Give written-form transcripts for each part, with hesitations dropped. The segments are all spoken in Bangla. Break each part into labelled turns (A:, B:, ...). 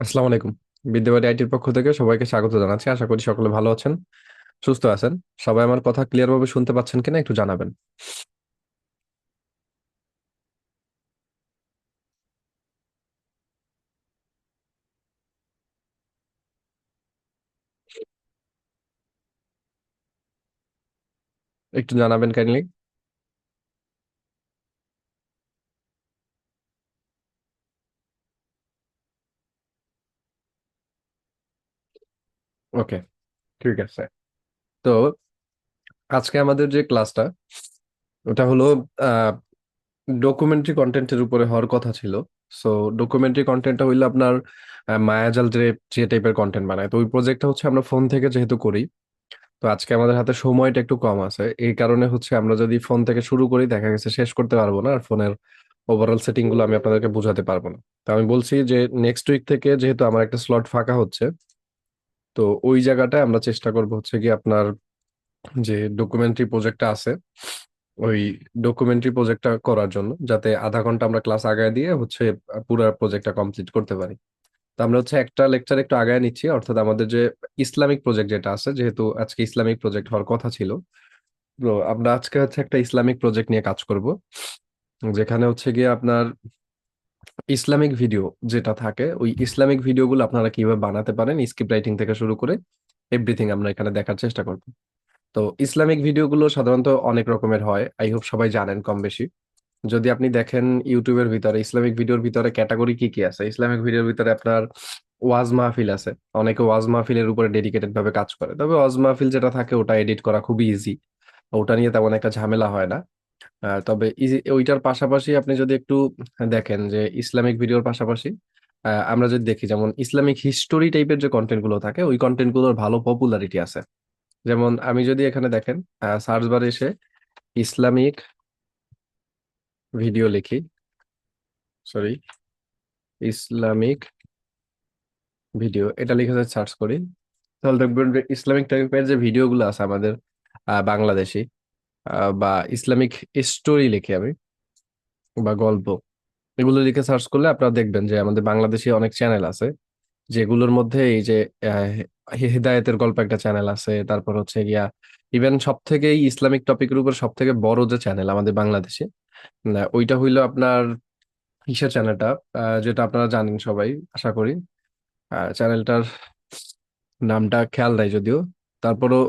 A: আসসালামু আলাইকুম। বিদ্যাবাড়ি আইটির পক্ষ থেকে সবাইকে স্বাগত জানাচ্ছি। আশা করি সকলে ভালো আছেন, সুস্থ আছেন। সবাই আমার কথা ক্লিয়ার ভাবে শুনতে পাচ্ছেন কিনা একটু জানাবেন। একটু জানাবেন কাইন্ডলি। ওকে, ঠিক আছে। তো আজকে আমাদের যে ক্লাসটা, ওটা হলো ডকুমেন্টারি কন্টেন্টের উপরে হওয়ার কথা ছিল। সো ডকুমেন্টারি কন্টেন্টটা হইলো আপনার মায়াজাল যে যে টাইপের কন্টেন্ট বানায়, তো ওই প্রজেক্টটা হচ্ছে আমরা ফোন থেকে যেহেতু করি, তো আজকে আমাদের হাতে সময়টা একটু কম আছে। এই কারণে হচ্ছে আমরা যদি ফোন থেকে শুরু করি দেখা গেছে শেষ করতে পারবো না, আর ফোনের ওভারঅল সেটিং গুলো আমি আপনাদেরকে বোঝাতে পারবো না। তো আমি বলছি যে নেক্সট উইক থেকে যেহেতু আমার একটা স্লট ফাঁকা হচ্ছে, তো ওই জায়গাটায় আমরা চেষ্টা করবো হচ্ছে কি আপনার যে ডকুমেন্টারি প্রজেক্টটা আছে, ওই ডকুমেন্টারি প্রজেক্টটা করার জন্য যাতে আধা ঘন্টা আমরা ক্লাস আগায় দিয়ে হচ্ছে পুরো প্রজেক্টটা কমপ্লিট করতে পারি। তো আমরা হচ্ছে একটা লেকচার একটু আগায় নিচ্ছি, অর্থাৎ আমাদের যে ইসলামিক প্রজেক্ট যেটা আছে, যেহেতু আজকে ইসলামিক প্রজেক্ট হওয়ার কথা ছিল, তো আমরা আজকে হচ্ছে একটা ইসলামিক প্রজেক্ট নিয়ে কাজ করব, যেখানে হচ্ছে গিয়ে আপনার ইসলামিক ভিডিও যেটা থাকে, ওই ইসলামিক ভিডিওগুলো আপনারা কিভাবে বানাতে পারেন স্ক্রিপ্ট রাইটিং থেকে শুরু করে এভরিথিং আমরা এখানে দেখার চেষ্টা করব। তো ইসলামিক ভিডিওগুলো সাধারণত অনেক রকমের হয়, আই হোপ সবাই জানেন কম বেশি। যদি আপনি দেখেন ইউটিউবের ভিতরে ইসলামিক ভিডিওর ভিতরে ক্যাটাগরি কি কি আছে, ইসলামিক ভিডিওর ভিতরে আপনার ওয়াজ মাহফিল আছে। অনেকে ওয়াজ মাহফিলের উপরে ডেডিকেটেড ভাবে কাজ করে, তবে ওয়াজ মাহফিল যেটা থাকে ওটা এডিট করা খুবই ইজি, ওটা নিয়ে তেমন একটা ঝামেলা হয় না। তবে ওইটার পাশাপাশি আপনি যদি একটু দেখেন যে ইসলামিক ভিডিওর পাশাপাশি আমরা যদি দেখি যেমন ইসলামিক হিস্টোরি টাইপের যে কন্টেন্ট গুলো থাকে, ওই কন্টেন্ট গুলোর ভালো পপুলারিটি আছে। যেমন আমি যদি এখানে দেখেন সার্চ বারে এসে ইসলামিক ভিডিও লিখি, সরি, ইসলামিক ভিডিও এটা লিখে সার্চ করি, তাহলে দেখবেন যে ইসলামিক টাইপের যে ভিডিও গুলো আছে আমাদের বাংলাদেশি, বা ইসলামিক স্টোরি লিখি আমি, বা গল্প, এগুলো লিখে সার্চ করলে আপনারা দেখবেন যে আমাদের বাংলাদেশি অনেক চ্যানেল আছে, যেগুলোর মধ্যে এই যে হেদায়েতের গল্প একটা চ্যানেল আছে, তারপর হচ্ছে গিয়া ইভেন সব থেকে ইসলামিক টপিকের উপর সব থেকে বড় যে চ্যানেল আমাদের বাংলাদেশে, ওইটা হইলো আপনার কিসের চ্যানেলটা, যেটা আপনারা জানেন সবাই আশা করি। চ্যানেলটার নামটা খেয়াল নাই যদিও, তারপরও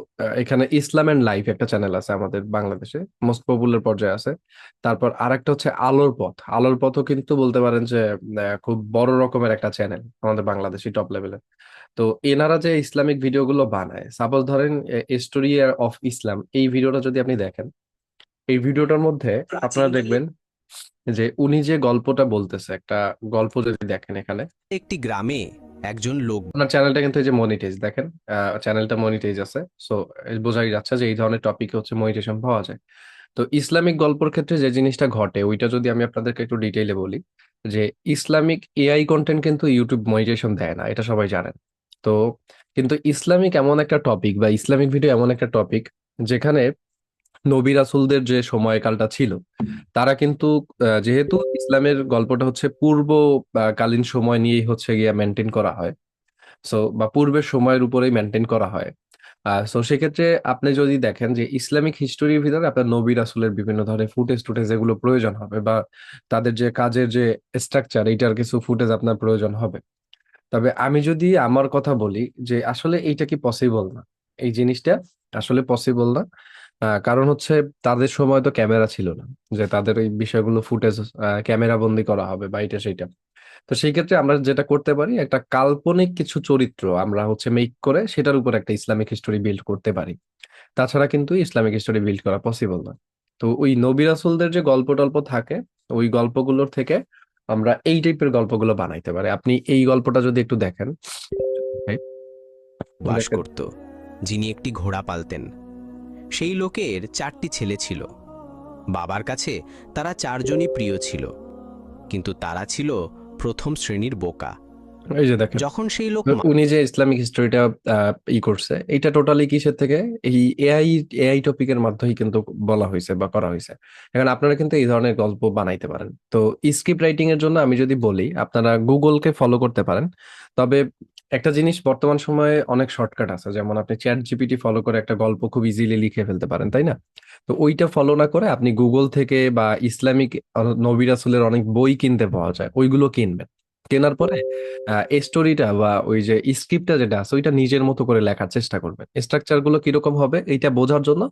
A: এখানে ইসলাম এন্ড লাইফ একটা চ্যানেল আছে আমাদের বাংলাদেশে, মোস্ট পপুলার পর্যায়ে আছে। তারপর আরেকটা হচ্ছে আলোর পথ, আলোর পথও কিন্তু বলতে পারেন যে খুব বড় রকমের একটা চ্যানেল আমাদের বাংলাদেশি টপ লেভেলের। তো এনারা যে ইসলামিক ভিডিওগুলো বানায়, সাপোজ ধরেন স্টোরি অফ ইসলাম, এই ভিডিওটা যদি আপনি দেখেন, এই ভিডিওটার মধ্যে আপনারা দেখবেন যে উনি যে গল্পটা বলতেছে, একটা গল্প যদি দেখেন এখানে,
B: একটি গ্রামে একজন লোক
A: আপনার চ্যানেলটা কিন্তু এই যে মনিটাইজ দেখেন, চ্যানেলটা মনিটাইজ আছে। সো বোঝাই যাচ্ছে যে এই ধরনের টপিকে হচ্ছে মনিটেশন পাওয়া যায়। তো ইসলামিক গল্পের ক্ষেত্রে যে জিনিসটা ঘটে ওইটা যদি আমি আপনাদেরকে একটু ডিটেইলে বলি, যে ইসলামিক এআই কন্টেন্ট কিন্তু ইউটিউব মনিটাইজেশন দেয় না, এটা সবাই জানেন। তো কিন্তু ইসলামিক এমন একটা টপিক বা ইসলামিক ভিডিও এমন একটা টপিক, যেখানে নবী রাসূলদের যে সময়কালটা ছিল, তারা কিন্তু যেহেতু ইসলামের গল্পটা হচ্ছে পূর্ব কালীন সময় নিয়েই হচ্ছে গিয়া মেনটেন করা হয়, সো বা পূর্বের সময়ের উপরেই মেনটেন করা হয়। সো সেক্ষেত্রে আপনি যদি দেখেন যে ইসলামিক হিস্টোরির ভিতরে আপনার নবী রাসূলের বিভিন্ন ধরনের ফুটেজ টুটেজ যেগুলো প্রয়োজন হবে, বা তাদের যে কাজের যে স্ট্রাকচার, এইটার কিছু ফুটেজ আপনার প্রয়োজন হবে। তবে আমি যদি আমার কথা বলি যে আসলে এইটা কি পসিবল না, এই জিনিসটা আসলে পসিবল না। কারণ হচ্ছে তাদের সময় তো ক্যামেরা ছিল না, যে তাদের এই বিষয়গুলো ফুটেজ ক্যামেরা বন্দি করা হবে বা এটা সেটা। তো সেই ক্ষেত্রে আমরা যেটা করতে পারি, একটা কাল্পনিক কিছু চরিত্র আমরা হচ্ছে মেক করে সেটার উপর একটা ইসলামিক হিস্টোরি বিল্ড করতে পারি। তাছাড়া কিন্তু ইসলামিক হিস্টোরি বিল্ড করা পসিবল না। তো ওই নবী রাসূলদের যে গল্প টল্প থাকে, ওই গল্পগুলোর থেকে আমরা এই টাইপের গল্পগুলো বানাইতে পারি। আপনি এই গল্পটা যদি একটু দেখেন, ভাই,
B: বাস
A: দেখেন।
B: করত, যিনি একটি ঘোড়া পালতেন। সেই লোকের 4টি ছেলে ছিল। বাবার কাছে তারা 4জনই প্রিয় ছিল, কিন্তু তারা ছিল প্রথম শ্রেণীর বোকা।
A: এই যে দেখেন,
B: যখন সেই লোক
A: উনি যে ইসলামিক হিস্টোরিটা করছে, এটা টোটালি কিসের থেকে, এই এআই টপিকের মাধ্যমেই কিন্তু বলা হয়েছে বা করা হয়েছে। এখন আপনারা কিন্তু এই ধরনের গল্প বানাইতে পারেন। তো স্ক্রিপ্ট রাইটিং এর জন্য আমি যদি বলি, আপনারা গুগলকে ফলো করতে পারেন। তবে একটা জিনিস, বর্তমান সময়ে অনেক শর্টকাট আছে, যেমন আপনি চ্যাট জিপিটি ফলো করে একটা গল্প খুব ইজিলি লিখে ফেলতে পারেন, তাই না? তো ওইটা ফলো না করে আপনি গুগল থেকে বা ইসলামিক নবী রাসূলের অনেক বই কিনতে পাওয়া যায়, ওইগুলো কিনবেন। কেনার পরে স্টোরিটা বা ওই যে স্ক্রিপ্টটা যেটা আছে ওইটা নিজের মতো করে লেখার চেষ্টা করবেন। স্ট্রাকচার গুলো কিরকম হবে এইটা বোঝার জন্য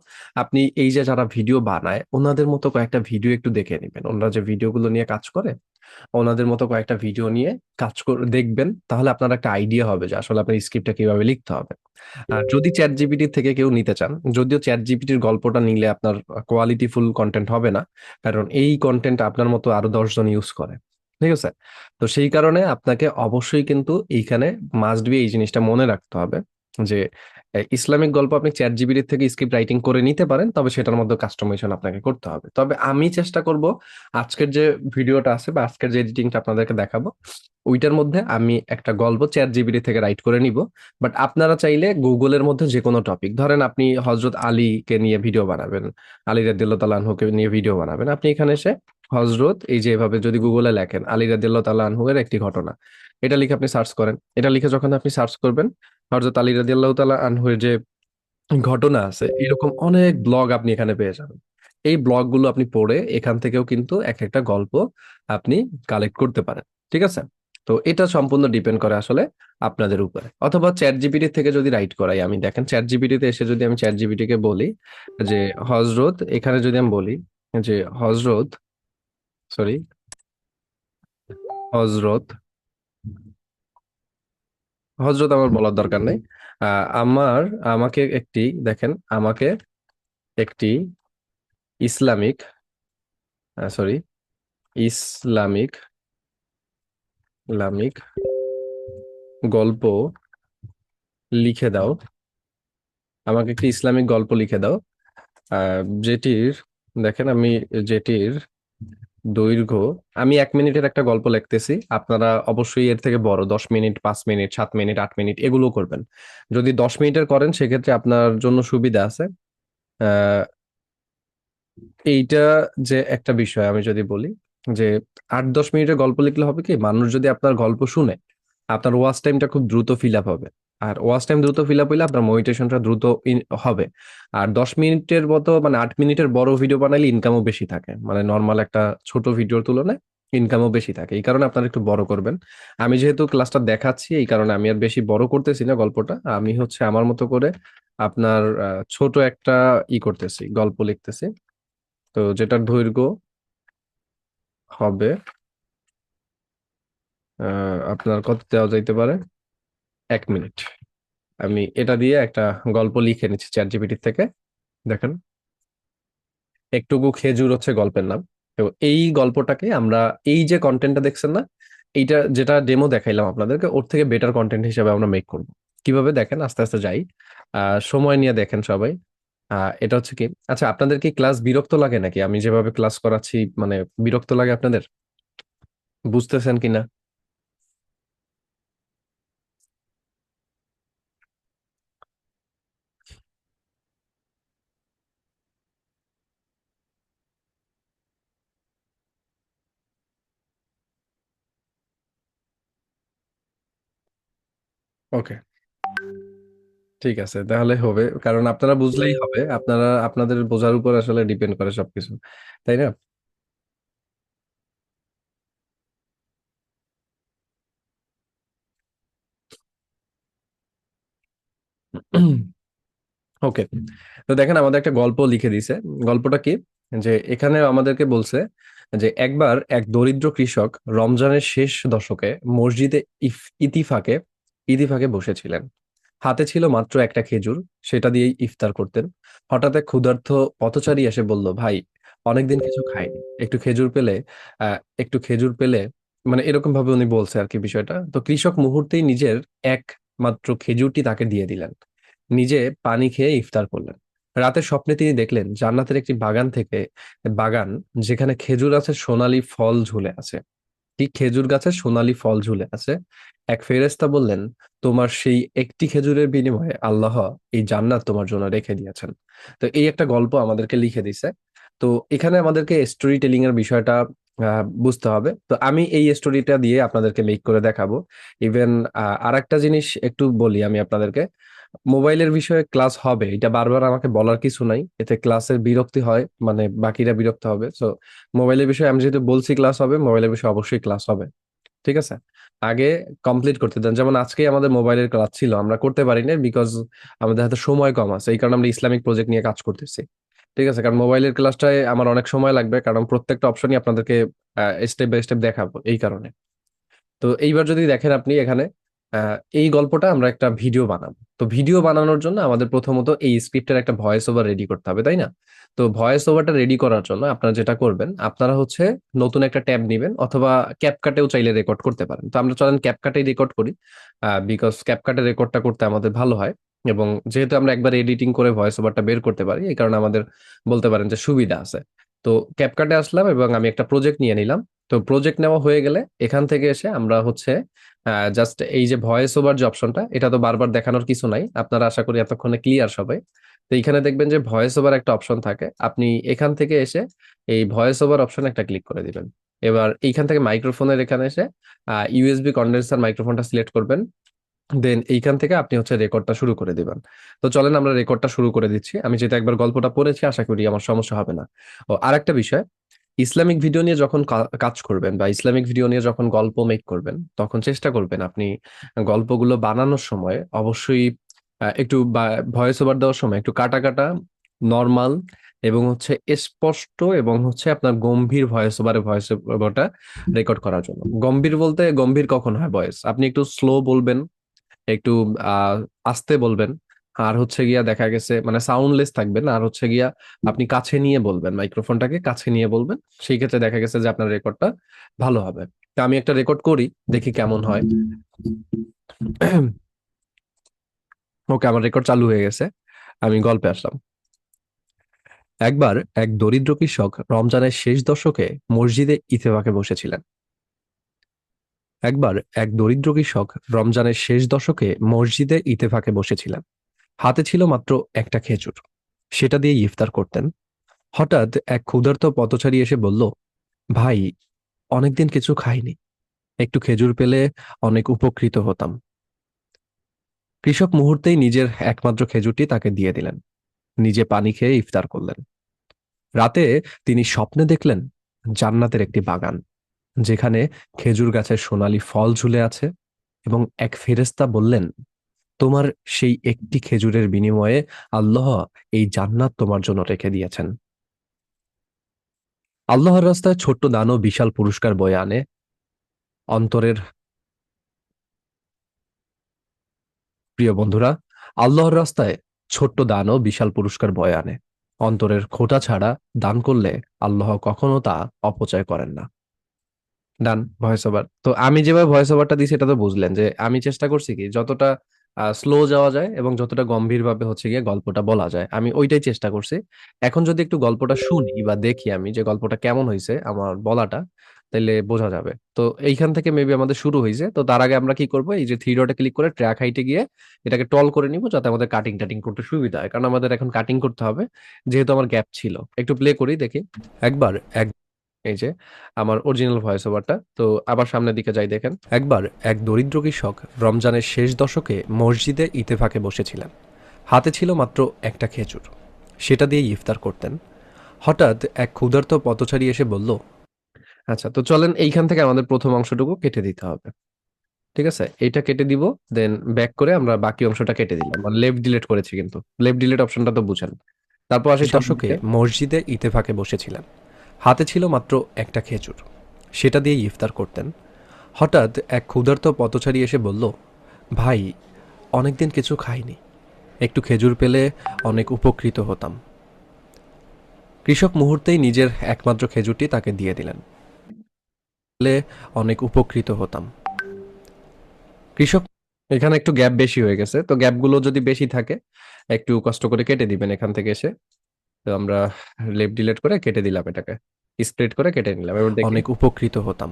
A: আপনি এই যে যারা ভিডিও বানায় ওনাদের মতো কয়েকটা ভিডিও একটু দেখে নেবেন, ওনারা যে ভিডিওগুলো নিয়ে কাজ করে ওনাদের মতো কয়েকটা ভিডিও নিয়ে কাজ করে দেখবেন, তাহলে আপনার একটা আইডিয়া হবে যে আসলে আপনার স্ক্রিপ্টটা কিভাবে লিখতে হবে। আর যদি চ্যাট জিপিটি থেকে কেউ নিতে চান, যদিও চ্যাট জিপিটির গল্পটা নিলে আপনার কোয়ালিটিফুল কন্টেন্ট হবে না, কারণ এই কন্টেন্ট আপনার মতো আরো 10 জন ইউজ করে। ঠিক আছে? তো সেই কারণে আপনাকে অবশ্যই কিন্তু এইখানে মাস্ট বি এই জিনিসটা মনে রাখতে হবে যে ইসলামিক গল্প আপনি চ্যাট জিপিটি থেকে স্ক্রিপ্ট রাইটিং করে নিতে পারেন, তবে সেটার মধ্যে কাস্টমাইজেশন আপনাকে করতে হবে। তবে আমি চেষ্টা করব আজকের যে ভিডিওটা আছে বা আজকের যে এডিটিংটা আপনাদেরকে দেখাবো ওইটার মধ্যে আমি একটা গল্প চ্যাট জিপিটি থেকে রাইট করে নিব। বাট আপনারা চাইলে গুগলের মধ্যে যে কোনো টপিক, ধরেন আপনি হজরত আলীকে নিয়ে ভিডিও বানাবেন, আলী রাদিয়াল্লাহু তাআলা আনহুকে নিয়ে ভিডিও বানাবেন, আপনি এখানে এসে হজরত এই যে এভাবে যদি গুগলে লেখেন আলী রাদিয়াল্লাহু তাআলা আনহু এর একটি ঘটনা, এটা লিখে আপনি সার্চ করেন। এটা লিখে যখন আপনি সার্চ করবেন, হজরত আলী রাদিয়াল্লাহু তাআলা আনহু এর যে ঘটনা আছে এরকম অনেক ব্লগ আপনি এখানে পেয়ে যাবেন। এই ব্লগগুলো আপনি পড়ে এখান থেকেও কিন্তু এক একটা গল্প আপনি কালেক্ট করতে পারেন। ঠিক আছে? তো এটা সম্পূর্ণ ডিপেন্ড করে আসলে আপনাদের উপরে। অথবা চ্যাট জিপিটি থেকে যদি রাইট করাই, আমি দেখেন চ্যাট জিপিটিতে এসে যদি আমি চ্যাট জিপিটি কে বলি যে হজরত, এখানে যদি আমি বলি যে হজরত, সরি, হজরত, হজরত আমার বলার দরকার নেই। আমার, আমাকে একটি, দেখেন আমাকে একটি ইসলামিক, সরি, ইসলামিক, ইসলামিক গল্প লিখে দাও, আমাকে একটি ইসলামিক গল্প লিখে দাও, যেটির, দেখেন আমি, যেটির দৈর্ঘ্য, আমি 1 মিনিটের একটা গল্প লিখতেছি, আপনারা অবশ্যই এর থেকে বড় 10 মিনিট, 5 মিনিট, 7 মিনিট, 8 মিনিট এগুলো করবেন। যদি 10 মিনিটের করেন সেক্ষেত্রে আপনার জন্য সুবিধা আছে। আহ এইটা যে একটা বিষয় আমি যদি বলি যে 8-10 মিনিটের গল্প লিখলে হবে কি, মানুষ যদি আপনার গল্প শুনে আপনার ওয়াচ টাইমটা খুব দ্রুত ফিল আপ হবে। আর ওয়াচ টাইম দ্রুত ফিল আপ হইলে আপনার মনিটাইজেশনটা দ্রুত হবে। আর 10 মিনিটের মতো মানে 8 মিনিটের বড় ভিডিও বানাইলে ইনকামও বেশি থাকে, মানে নর্মাল একটা ছোট ভিডিওর তুলনায় ইনকামও বেশি থাকে। এই কারণে আপনারা একটু বড় করবেন। আমি যেহেতু ক্লাসটা দেখাচ্ছি এই কারণে আমি আর বেশি বড় করতেছি না গল্পটা, আমি হচ্ছে আমার মতো করে আপনার ছোট একটা করতেছি, গল্প লিখতেছি। তো যেটার দৈর্ঘ্য হবে আপনার কত দেওয়া যাইতে পারে, 1 মিনিট। আমি এটা দিয়ে একটা গল্প লিখে নিচ্ছি চ্যাট জিপিটি থেকে। দেখেন, একটুকু খেজুর হচ্ছে গল্পের নাম। তো এই গল্পটাকে আমরা, এই যে কন্টেন্টটা দেখছেন না, এইটা যেটা ডেমো দেখাইলাম আপনাদেরকে, ওর থেকে বেটার কন্টেন্ট হিসেবে আমরা মেক করব। কিভাবে দেখেন, আস্তে আস্তে যাই, সময় নিয়ে দেখেন সবাই। এটা হচ্ছে কি, আচ্ছা আপনাদের কি ক্লাস বিরক্ত লাগে নাকি আমি যেভাবে ক্লাস করাচ্ছি, মানে বিরক্ত লাগে আপনাদের? বুঝতেছেন কিনা? ওকে, ঠিক আছে তাহলে হবে, কারণ আপনারা বুঝলেই হবে, আপনারা আপনাদের বোঝার উপর আসলে ডিপেন্ড করে সবকিছু, তাই না? ওকে, তো দেখেন আমাদের একটা গল্প লিখে দিছে। গল্পটা কি, যে এখানে আমাদেরকে বলছে যে একবার এক দরিদ্র কৃষক রমজানের শেষ দশকে মসজিদে ইতিফাকে ইতিফাকে বসেছিলেন। হাতে ছিল মাত্র একটা খেজুর, সেটা দিয়েই ইফতার করতেন। হঠাৎ এক ক্ষুধার্ত পথচারী এসে বলল, ভাই, অনেকদিন কিছু খাইনি, একটু খেজুর পেলে, একটু খেজুর পেলে, মানে এরকম ভাবে উনি বলছে আর কি বিষয়টা। তো কৃষক মুহূর্তেই নিজের একমাত্র খেজুরটি তাকে দিয়ে দিলেন, নিজে পানি খেয়ে ইফতার করলেন। রাতের স্বপ্নে তিনি দেখলেন জান্নাতের একটি বাগান থেকে, বাগান যেখানে খেজুর আছে, সোনালী ফল ঝুলে আছে। একটি খেজুর গাছের সোনালী ফল ঝুলে আছে। এক ফেরেশতা বললেন, তোমার সেই একটি খেজুরের বিনিময়ে আল্লাহ এই জান্নাত তোমার জন্য রেখে দিয়েছেন। তো এই একটা গল্প আমাদেরকে লিখে দিছে। তো এখানে আমাদেরকে স্টোরি টেলিং এর বিষয়টা বুঝতে হবে। তো আমি এই স্টোরিটা দিয়ে আপনাদেরকে মেক করে দেখাবো। ইভেন আর একটা জিনিস একটু বলি আমি আপনাদেরকে, মোবাইলের বিষয়ে ক্লাস হবে এটা বারবার আমাকে বলার কিছু নাই, এতে ক্লাসের বিরক্তি হয়, মানে বাকিরা বিরক্ত হবে। সো মোবাইলের বিষয়ে আমি যেহেতু বলছি ক্লাস হবে, মোবাইলের বিষয়ে অবশ্যই ক্লাস হবে। ঠিক আছে, আগে কমপ্লিট করতে দেন। যেমন আজকেই আমাদের মোবাইলের ক্লাস ছিল, আমরা করতে পারি না বিকজ আমাদের হাতে সময় কম আছে, এই কারণে আমরা ইসলামিক প্রজেক্ট নিয়ে কাজ করতেছি। ঠিক আছে, কারণ মোবাইলের ক্লাসটায় আমার অনেক সময় লাগবে, কারণ প্রত্যেকটা অপশনই আপনাদেরকে স্টেপ বাই স্টেপ দেখাবো এই কারণে। তো এইবার যদি দেখেন আপনি এখানে, এই গল্পটা আমরা একটা ভিডিও বানাবো। তো ভিডিও বানানোর জন্য আমাদের প্রথমত এই স্ক্রিপ্টের একটা ভয়েস ওভার রেডি করতে হবে, তাই না? তো ভয়েস ওভারটা রেডি করার জন্য আপনারা যেটা করবেন, আপনারা হচ্ছে নতুন একটা ট্যাব নিবেন, অথবা ক্যাপকাটেও চাইলে রেকর্ড করতে পারেন। তো আমরা চলেন ক্যাপকাটেই রেকর্ড করি, বিকজ ক্যাপকাটে রেকর্ডটা করতে আমাদের ভালো হয়। এবং যেহেতু আমরা একবার এডিটিং করে ভয়েস ওভারটা বের করতে পারি, এই কারণে আমাদের বলতে পারেন যে সুবিধা আছে। তো ক্যাপকাটে আসলাম এবং আমি একটা প্রজেক্ট নিয়ে নিলাম। তো প্রজেক্ট নেওয়া হয়ে গেলে এখান থেকে এসে আমরা হচ্ছে জাস্ট এই যে ভয়েস ওভার যে অপশনটা, এটা তো বারবার দেখানোর কিছু নাই, আপনারা আশা করি এতক্ষণে ক্লিয়ার সবাই। তো এইখানে দেখবেন যে ভয়েস ওভার একটা অপশন থাকে, আপনি এখান থেকে এসে এই ভয়েস ওভার অপশন একটা ক্লিক করে দিবেন। এবার এইখান থেকে মাইক্রোফোনের এখানে এসে ইউএসবি কন্ডেন্সার মাইক্রোফোনটা সিলেক্ট করবেন। দেন এইখান থেকে আপনি হচ্ছে রেকর্ডটা শুরু করে দিবেন। তো চলেন আমরা রেকর্ডটা শুরু করে দিচ্ছি, আমি যেটা একবার গল্পটা পড়েছি আশা করি আমার সমস্যা হবে না। ও আরেকটা বিষয়, ইসলামিক ভিডিও নিয়ে যখন কাজ করবেন বা ইসলামিক ভিডিও নিয়ে যখন গল্প মেক করবেন, তখন চেষ্টা করবেন আপনি গল্পগুলো বানানোর সময় অবশ্যই একটু ভয়েস ওভার দেওয়ার সময় একটু কাটা কাটা, নর্মাল এবং হচ্ছে স্পষ্ট এবং হচ্ছে আপনার গম্ভীর ভয়েস ওভারটা রেকর্ড করার জন্য। গম্ভীর বলতে গম্ভীর কখন হয় ভয়েস, আপনি একটু স্লো বলবেন, একটু আস্তে বলবেন। আর হচ্ছে গিয়া দেখা গেছে মানে সাউন্ডলেস থাকবেন, আর হচ্ছে গিয়া আপনি কাছে নিয়ে বলবেন, মাইক্রোফোনটাকে কাছে নিয়ে বলবেন। সেই ক্ষেত্রে দেখা গেছে যে আপনার রেকর্ডটা ভালো হবে। তা আমি একটা রেকর্ড করি, দেখি কেমন হয়। ওকে, আমার রেকর্ড চালু হয়ে গেছে, আমি গল্পে আসলাম। একবার এক দরিদ্র কৃষক রমজানের শেষ দশকে মসজিদে ইতেফাকে বসেছিলেন। একবার এক দরিদ্র কৃষক রমজানের শেষ দশকে মসজিদে ইতেফাকে বসেছিলেন। হাতে ছিল মাত্র একটা খেজুর, সেটা দিয়ে ইফতার করতেন। হঠাৎ এক ক্ষুধার্ত পথচারী এসে বলল, ভাই, অনেকদিন কিছু খাইনি, একটু খেজুর পেলে অনেক উপকৃত হতাম। কৃষক মুহূর্তেই নিজের একমাত্র খেজুরটি তাকে দিয়ে দিলেন, নিজে পানি খেয়ে ইফতার করলেন। রাতে তিনি স্বপ্নে দেখলেন জান্নাতের একটি বাগান, যেখানে খেজুর গাছের সোনালী ফল ঝুলে আছে, এবং এক ফেরেশতা বললেন, তোমার সেই একটি খেজুরের বিনিময়ে আল্লাহ এই জান্নাত তোমার জন্য রেখে দিয়েছেন। আল্লাহর রাস্তায় ছোট্ট দানও বিশাল পুরস্কার বয়ে আনে। অন্তরের প্রিয় বন্ধুরা, আল্লাহর রাস্তায় ছোট্ট দানও বিশাল পুরস্কার বয়ে আনে। অন্তরের খোঁটা ছাড়া দান করলে আল্লাহ কখনো তা অপচয় করেন না। ডান, ভয়েস ওভার তো আমি যেভাবে ভয়েস ওভারটা দিছি এটা তো বুঝলেন যে আমি চেষ্টা করছি কি যতটা স্লো যাওয়া যায় এবং যতটা গম্ভীর ভাবে হচ্ছে গিয়ে গল্পটা বলা যায়, আমি ওইটাই চেষ্টা করছি। এখন যদি একটু গল্পটা শুনি বা দেখি আমি যে গল্পটা কেমন হয়েছে আমার বলাটা, তাহলে বোঝা যাবে। তো এইখান থেকে মেবি আমাদের শুরু হয়েছে। তো তার আগে আমরা কি করব, এই যে থ্রি ডটে ক্লিক করে ট্র্যাক হাইটে গিয়ে এটাকে টল করে নিব, যাতে আমাদের কাটিং টাটিং করতে সুবিধা হয়, কারণ আমাদের এখন কাটিং করতে হবে যেহেতু আমার গ্যাপ ছিল। একটু প্লে করি দেখি। একবার এক এই যে আমার অরিজিনাল ভয়েস ওভারটা, তো আবার সামনের দিকে যাই দেখেন। একবার এক দরিদ্র কৃষক রমজানের শেষ দশকে মসজিদে ইতেফাকে বসেছিলেন। হাতে ছিল মাত্র একটা খেজুর, সেটা দিয়ে ইফতার করতেন। হঠাৎ এক ক্ষুধার্ত পথচারী এসে বলল, আচ্ছা তো চলেন এইখান থেকে আমাদের প্রথম অংশটুকু কেটে দিতে হবে। ঠিক আছে, এইটা কেটে দিব। দেন ব্যাক করে আমরা বাকি অংশটা কেটে দিলাম, মানে লেফট ডিলিট করেছি, কিন্তু লেফট ডিলিট অপশনটা তো বুঝেন। তারপর আসি দশকে মসজিদে ইতেফাকে বসেছিলেন। হাতে ছিল মাত্র একটা খেজুর, সেটা দিয়ে ইফতার করতেন। হঠাৎ এক ক্ষুধার্ত পথচারী এসে বলল, ভাই, অনেকদিন কিছু খাইনি, একটু খেজুর পেলে অনেক উপকৃত হতাম। কৃষক মুহূর্তেই নিজের একমাত্র খেজুরটি তাকে দিয়ে দিলেন, পেলে অনেক উপকৃত হতাম। কৃষক, এখানে একটু গ্যাপ বেশি হয়ে গেছে, তো গ্যাপগুলো যদি বেশি থাকে একটু কষ্ট করে কেটে দিবেন এখান থেকে এসে। তো আমরা লেফট ডিলিট করে কেটে দিলাম এটাকে, স্প্লিট করে কেটে নিলাম, এবার দেখি। অনেক উপকৃত হতাম।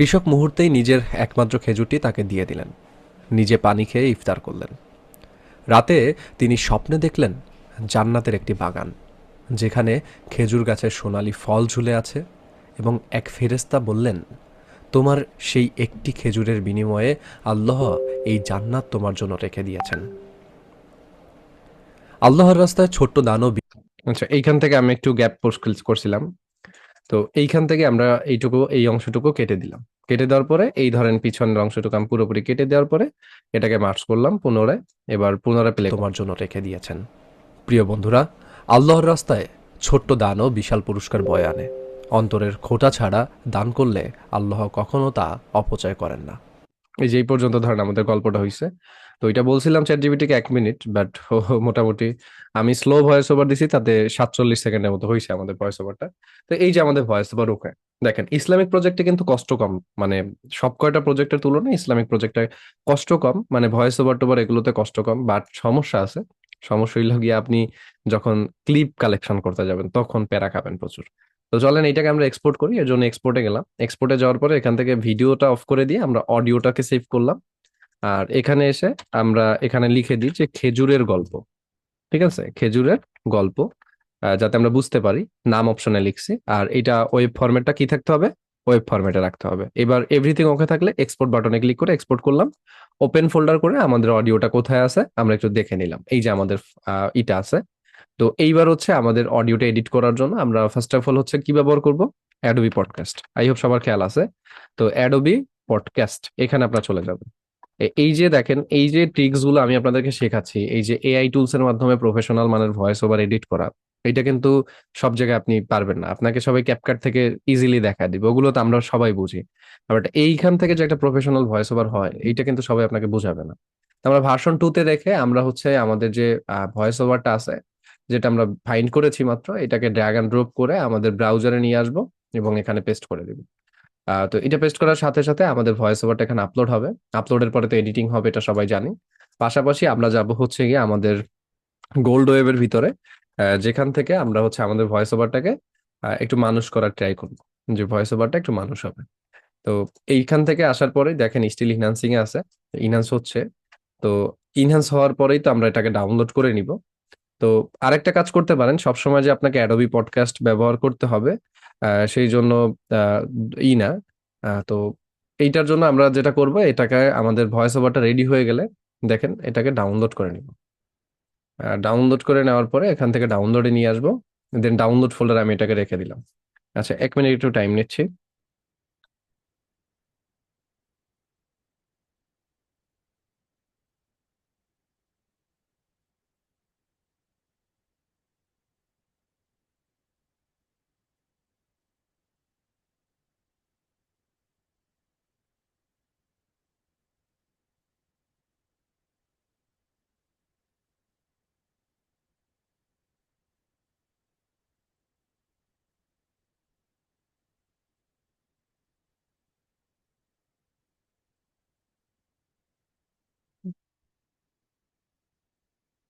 A: কৃষক মুহূর্তেই নিজের একমাত্র খেজুরটি তাকে দিয়ে দিলেন, নিজে পানি খেয়ে ইফতার করলেন। রাতে তিনি স্বপ্নে দেখলেন জান্নাতের একটি বাগান, যেখানে খেজুর গাছের সোনালি ফল ঝুলে আছে, এবং এক ফেরেশতা বললেন, তোমার সেই একটি খেজুরের বিনিময়ে আল্লাহ এই জান্নাত তোমার জন্য রেখে দিয়েছেন। আল্লাহর রাস্তায় ছোট্ট দানও। আচ্ছা, এইখান থেকে আমি একটু গ্যাপ পোস্ট করছিলাম। তো এইখান থেকে আমরা এই অংশটুকু কেটে দিলাম। কেটে দেওয়ার পরে এই ধরেন পিছনের অংশটুকু আমি পুরোপুরি কেটে দেওয়ার পরে এটাকে মার্চ করলাম পুনরায়। এবার পুনরায় প্লে তোমার জন্য রেখে দিয়েছেন। প্রিয় বন্ধুরা, আল্লাহর রাস্তায় ছোট্ট দানও বিশাল পুরস্কার বয়ে আনে। অন্তরের খোঁটা ছাড়া দান করলে আল্লাহ কখনো তা অপচয় করেন না। এই যে এই পর্যন্ত ধরেন আমাদের গল্পটা হইছে। তো এটা বলছিলাম চ্যাটজিপিটিকে ১ মিনিট, বাট মোটামুটি আমি স্লো ভয়েস ওভার দিছি, তাতে ৪৭ সেকেন্ডের মতো হইছে আমাদের ভয়েস ওভারটা। তো এই যে আমাদের ভয়েস ওভার ওকে। দেখেন ইসলামিক প্রজেক্টে কিন্তু কষ্ট কম। মানে সব কয়টা প্রজেক্টের তুলনায় ইসলামিক প্রজেক্টে কষ্ট কম। মানে ভয়েস ওভার টোভার এগুলোতে কষ্ট কম, বাট সমস্যা আছে। সমস্যা হইল গিয়ে আপনি যখন ক্লিপ কালেকশন করতে যাবেন তখন প্যারা খাবেন প্রচুর। তো চলেন এইটাকে আমরা এক্সপোর্ট করি। এর জন্য এক্সপোর্টে গেলাম। এক্সপোর্টে যাওয়ার পরে এখান থেকে ভিডিওটা অফ করে দিয়ে আমরা অডিওটাকে সেভ করলাম। আর এখানে এসে আমরা এখানে লিখে দিই যে খেজুরের গল্প। ঠিক আছে, খেজুরের গল্প, যাতে আমরা বুঝতে পারি। নাম অপশনে লিখছি। আর এটা ওয়েব ফরম্যাটটা কি থাকতে হবে? ওয়েব ফরম্যাটে রাখতে হবে। এবার এভরিথিং ওকে থাকলে এক্সপোর্ট বাটনে ক্লিক করে এক্সপোর্ট করলাম। ওপেন ফোল্ডার করে আমাদের অডিওটা কোথায় আছে আমরা একটু দেখে নিলাম। এই যে আমাদের ইটা আছে। তো এইবার হচ্ছে আমাদের অডিওটা এডিট করার জন্য আমরা ফার্স্ট অফ অল হচ্ছে কি ব্যবহার করব? Adobe podcast. আই হোপ সবার খেয়াল আছে। তো অ্যাডোবি পডকাস্ট এখানে আপনারা চলে যাবেন। এই যে দেখেন, এই যে ট্রিক্স গুলো আমি আপনাদেরকে শেখাচ্ছি, এই যে এআই টুলস এর মাধ্যমে প্রফেশনাল মানের ভয়েস ওভার এডিট করা, এটা কিন্তু সব জায়গায় আপনি পারবেন না। আপনাকে সবাই ক্যাপকাট থেকে ইজিলি দেখা দিবে, ওগুলো তো আমরা সবাই বুঝি। বাট এইখান থেকে যে একটা প্রফেশনাল ভয়েস ওভার হয়, এইটা কিন্তু সবাই আপনাকে বোঝাবে না। তো আমরা ভার্সন 2 তে রেখে আমরা হচ্ছে আমাদের যে ভয়েস ওভারটা আছে, যেটা আমরা ফাইন্ড করেছি মাত্র, এটাকে ড্র্যাগ অ্যান্ড ড্রপ করে আমাদের ব্রাউজারে নিয়ে আসবো এবং এখানে পেস্ট করে দিব। তো এটা পেস্ট করার সাথে সাথে আমাদের ভয়েস ওভারটা এখানে আপলোড হবে। আপলোডের পরে তো এডিটিং হবে, এটা সবাই জানি। পাশাপাশি আমরা যাব হচ্ছে গিয়ে আমাদের গোল্ড ওয়েবের ভিতরে, যেখান থেকে আমরা হচ্ছে আমাদের ভয়েস ওভারটাকে একটু মানুষ করার ট্রাই করব, যে ভয়েস ওভারটা একটু মানুষ হবে। তো এইখান থেকে আসার পরেই দেখেন স্টিল ইনহ্যান্সিং এ আছে, ইনহ্যান্স হচ্ছে। তো ইনহ্যান্স হওয়ার পরেই তো আমরা এটাকে ডাউনলোড করে নিব। তো আরেকটা কাজ করতে পারেন, সবসময় যে আপনাকে অ্যাডোবি পডকাস্ট ব্যবহার করতে হবে সেই জন্য আহ, না। তো এইটার জন্য আমরা যেটা করব, এটাকে আমাদের ভয়েস ওভারটা রেডি হয়ে গেলে দেখেন এটাকে ডাউনলোড করে নিব। ডাউনলোড করে নেওয়ার পরে এখান থেকে ডাউনলোডে নিয়ে আসবো। দেন ডাউনলোড ফোল্ডারে আমি এটাকে রেখে দিলাম। আচ্ছা, 1 মিনিট একটু টাইম নিচ্ছি।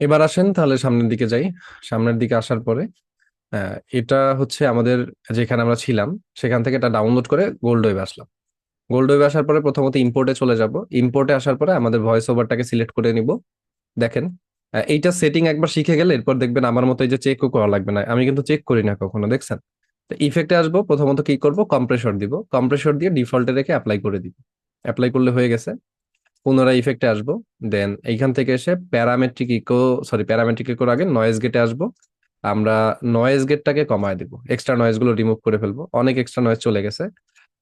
A: এবার আসেন তাহলে সামনের দিকে যাই। সামনের দিকে আসার পরে এটা হচ্ছে আমাদের যেখানে আমরা ছিলাম, সেখান থেকে এটা ডাউনলোড করে গোল্ড ওয়েবে আসলাম। গোল্ড ওয়েবে আসার পরে প্রথমত ইম্পোর্টে চলে যাব। ইম্পোর্টে আসার পরে আমাদের ভয়েস ওভারটাকে সিলেক্ট করে নিব। দেখেন এইটা সেটিং একবার শিখে গেলে এরপর দেখবেন আমার মতো এই যে চেকও করা লাগবে না। আমি কিন্তু চেক করি না কখনো, দেখছেন? তো ইফেক্টে আসবো, প্রথমত কি করব, কম্প্রেসর দিব। কম্প্রেসর দিয়ে ডিফল্টে রেখে অ্যাপ্লাই করে দিব। অ্যাপ্লাই করলে হয়ে গেছে। পুনরায় ইফেক্টে আসবো। দেন এইখান থেকে এসে প্যারামেট্রিক ইকো, সরি প্যারামেট্রিক ইকোর আগে নয়েজ গেটে আসবো। আমরা নয়েজ গেটটাকে কমায় দিব, এক্সট্রা নয়েজ গুলো রিমুভ করে ফেলবো, অনেক এক্সট্রা নয়েজ চলে গেছে।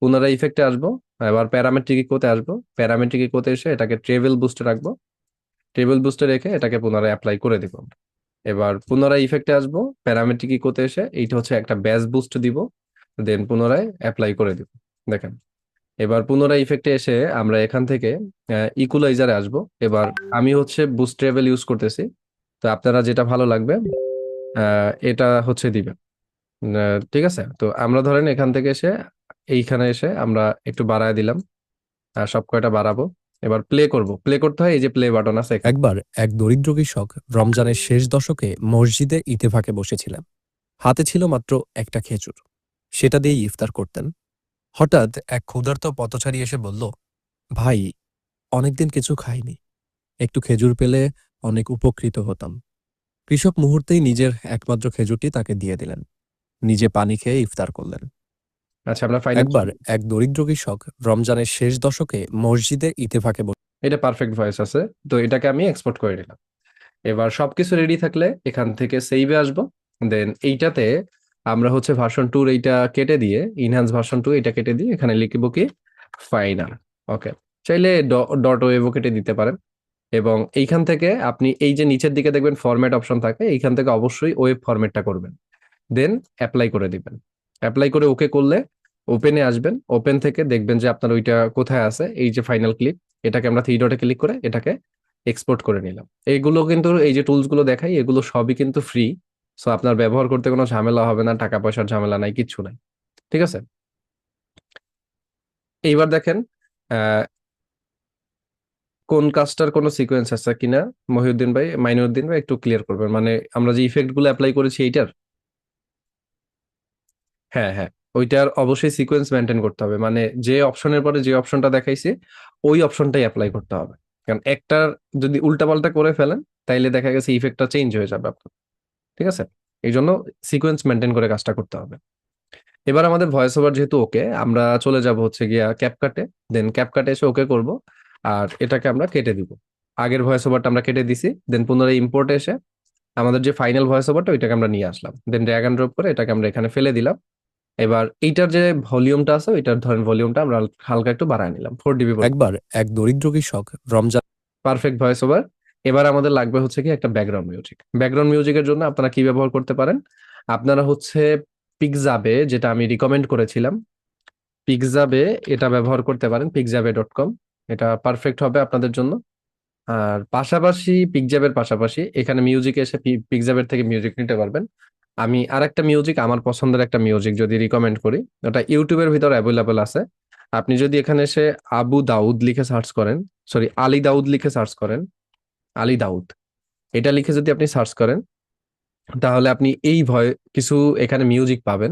A: পুনরায় ইফেক্টে আসবো। এবার প্যারামেট্রিক ইকোতে আসবো। প্যারামেট্রিক ইকোতে এসে এটাকে ট্রেভেল বুস্টে রাখবো। ট্রেভেল বুস্টে রেখে এটাকে পুনরায় অ্যাপ্লাই করে দিব। এবার পুনরায় ইফেক্টে আসবো। প্যারামেট্রিক ইকোতে এসে এইটা হচ্ছে একটা ব্যাস বুস্ট দিব। দেন পুনরায় অ্যাপ্লাই করে দিব। দেখেন, এবার পুনরায় ইফেক্টে এসে আমরা এখান থেকে ইকুলাইজারে আসব। এবার আমি হচ্ছে বুস্ট ট্রেভেল ইউজ করতেছি। তো আপনারা যেটা ভালো লাগবে এটা হচ্ছে দিবেন। ঠিক আছে, তো আমরা ধরেন এখান থেকে এসে এইখানে এসে আমরা একটু বাড়ায় দিলাম। সব কয়টা বাড়াবো। এবার প্লে করব। প্লে করতে হয়, এই যে প্লে বাটন আছে এখানে। একবার এক দরিদ্র কৃষক রমজানের শেষ দশকে মসজিদে ইতেফাকে বসেছিলেন। হাতে ছিল মাত্র একটা খেজুর। সেটা দিয়ে ইফতার করতেন।
C: হঠাৎ এক ক্ষুধার্ত পথচারী এসে বলল, ভাই, অনেকদিন কিছু খাইনি, একটু খেজুর পেলে অনেক উপকৃত হতাম। কৃষক মুহূর্তেই নিজের একমাত্র খেজুরটি তাকে দিয়ে দিলেন। নিজে পানি খেয়ে ইফতার করলেন।
A: আচ্ছা, আমরা ফাইনাল।
C: একবার এক দরিদ্র কৃষক রমজানের শেষ দশকে মসজিদে ইতেফাকে
A: এটা পারফেক্ট ভয়েস আছে, তো এটাকে আমি এক্সপোর্ট করে নিলাম। এবার সবকিছু রেডি থাকলে এখান থেকে সেভে আসবো। দেন এইটাতে আমরা হচ্ছে ভার্সন 2 এইটা কেটে দিয়ে, ইনহ্যান্স ভার্সন 2 এটা কেটে দিয়ে এখানে লিখবো কি ফাইনাল। ওকে, চাইলে ডট ওয়েভও কেটে দিতে পারেন। এবং এইখান থেকে আপনি এই যে নিচের দিকে দেখবেন ফরম্যাট অপশন থাকে, এইখান থেকে অবশ্যই ওয়েব ফরম্যাটটা করবেন। দেন অ্যাপ্লাই করে দিবেন। অ্যাপ্লাই করে ওকে করলে ওপেনে আসবেন। ওপেন থেকে দেখবেন যে আপনার ওইটা কোথায় আছে, এই যে ফাইনাল ক্লিপ, এটাকে আমরা 3 ডটে ক্লিক করে এটাকে এক্সপোর্ট করে নিলাম। এইগুলো কিন্তু, এই যে টুলস গুলো দেখাই, এগুলো সবই কিন্তু ফ্রি। সো আপনার ব্যবহার করতে কোনো ঝামেলা হবে না, টাকা পয়সার ঝামেলা নাই, কিচ্ছু নাই। ঠিক আছে, এইবার দেখেন আহ, কোন কাজটার কোনো সিকোয়েন্স আছে কিনা। মহিউদ্দিন ভাই, মাইনুদ্দিন ভাই একটু ক্লিয়ার করবেন, মানে আমরা যে ইফেক্ট গুলো অ্যাপ্লাই করেছি এইটার। হ্যাঁ, হ্যাঁ, ওইটার অবশ্যই সিকোয়েন্স মেনটেন করতে হবে, মানে যে অপশনের পরে যে অপশনটা দেখাইছে ওই অপশনটাই অ্যাপ্লাই করতে হবে। কারণ একটার যদি উল্টাপাল্টা করে ফেলেন তাইলে দেখা গেছে ইফেক্টটা চেঞ্জ হয়ে যাবে আপনার। ঠিক আছে, এই জন্য সিকোয়েন্স মেনটেন করে কাজটা করতে হবে। এবার আমাদের ভয়েস ওভার যেহেতু ওকে, আমরা চলে যাব হচ্ছে গিয়া ক্যাপকাটে। দেন ক্যাপকাটে এসে ওকে করব। আর এটাকে আমরা কেটে দিব। আগের ভয়েস ওভারটা আমরা কেটে দিছি, দেন পুনরায় ইম্পোর্টে এসে আমাদের যে ফাইনাল ভয়েস ওভারটা ওইটাকে আমরা নিয়ে আসলাম। দেন ড্র্যাগ এন্ড ড্রপ করে এটাকে আমরা এখানে ফেলে দিলাম। এবার এইটার যে ভলিউমটা আছে, ওইটার ধরেন ভলিউমটা আমরা হালকা একটু বাড়ায় নিলাম 4 dB।
C: একবার এক দরিদ্র কৃষক রমজান
A: পারফেক্ট ভয়েস ওভার। এবার আমাদের লাগবে হচ্ছে কি একটা ব্যাকগ্রাউন্ড মিউজিক। ব্যাকগ্রাউন্ড মিউজিকের জন্য আপনারা কি ব্যবহার করতে পারেন? আপনারা হচ্ছে পিকজাবে, যেটা আমি রিকমেন্ড করেছিলাম, পিকজাবে এটা ব্যবহার করতে পারেন, pickzabe.com। এটা পারফেক্ট হবে আপনাদের জন্য। আর পাশাপাশি পিকজাবের পাশাপাশি এখানে মিউজিক এসে পিকজাবের থেকে মিউজিক নিতে পারবেন। আমি আরেকটা মিউজিক, আমার পছন্দের একটা মিউজিক যদি রিকমেন্ড করি, ওটা ইউটিউবের ভিতর অ্যাভেলেবল আছে। আপনি যদি এখানে এসে আবু দাউদ লিখে সার্চ করেন, সরি আলী দাউদ লিখে সার্চ করেন, আলী দাউদ এটা লিখে যদি আপনি সার্চ করেন, তাহলে আপনি এই ভয় কিছু এখানে মিউজিক পাবেন।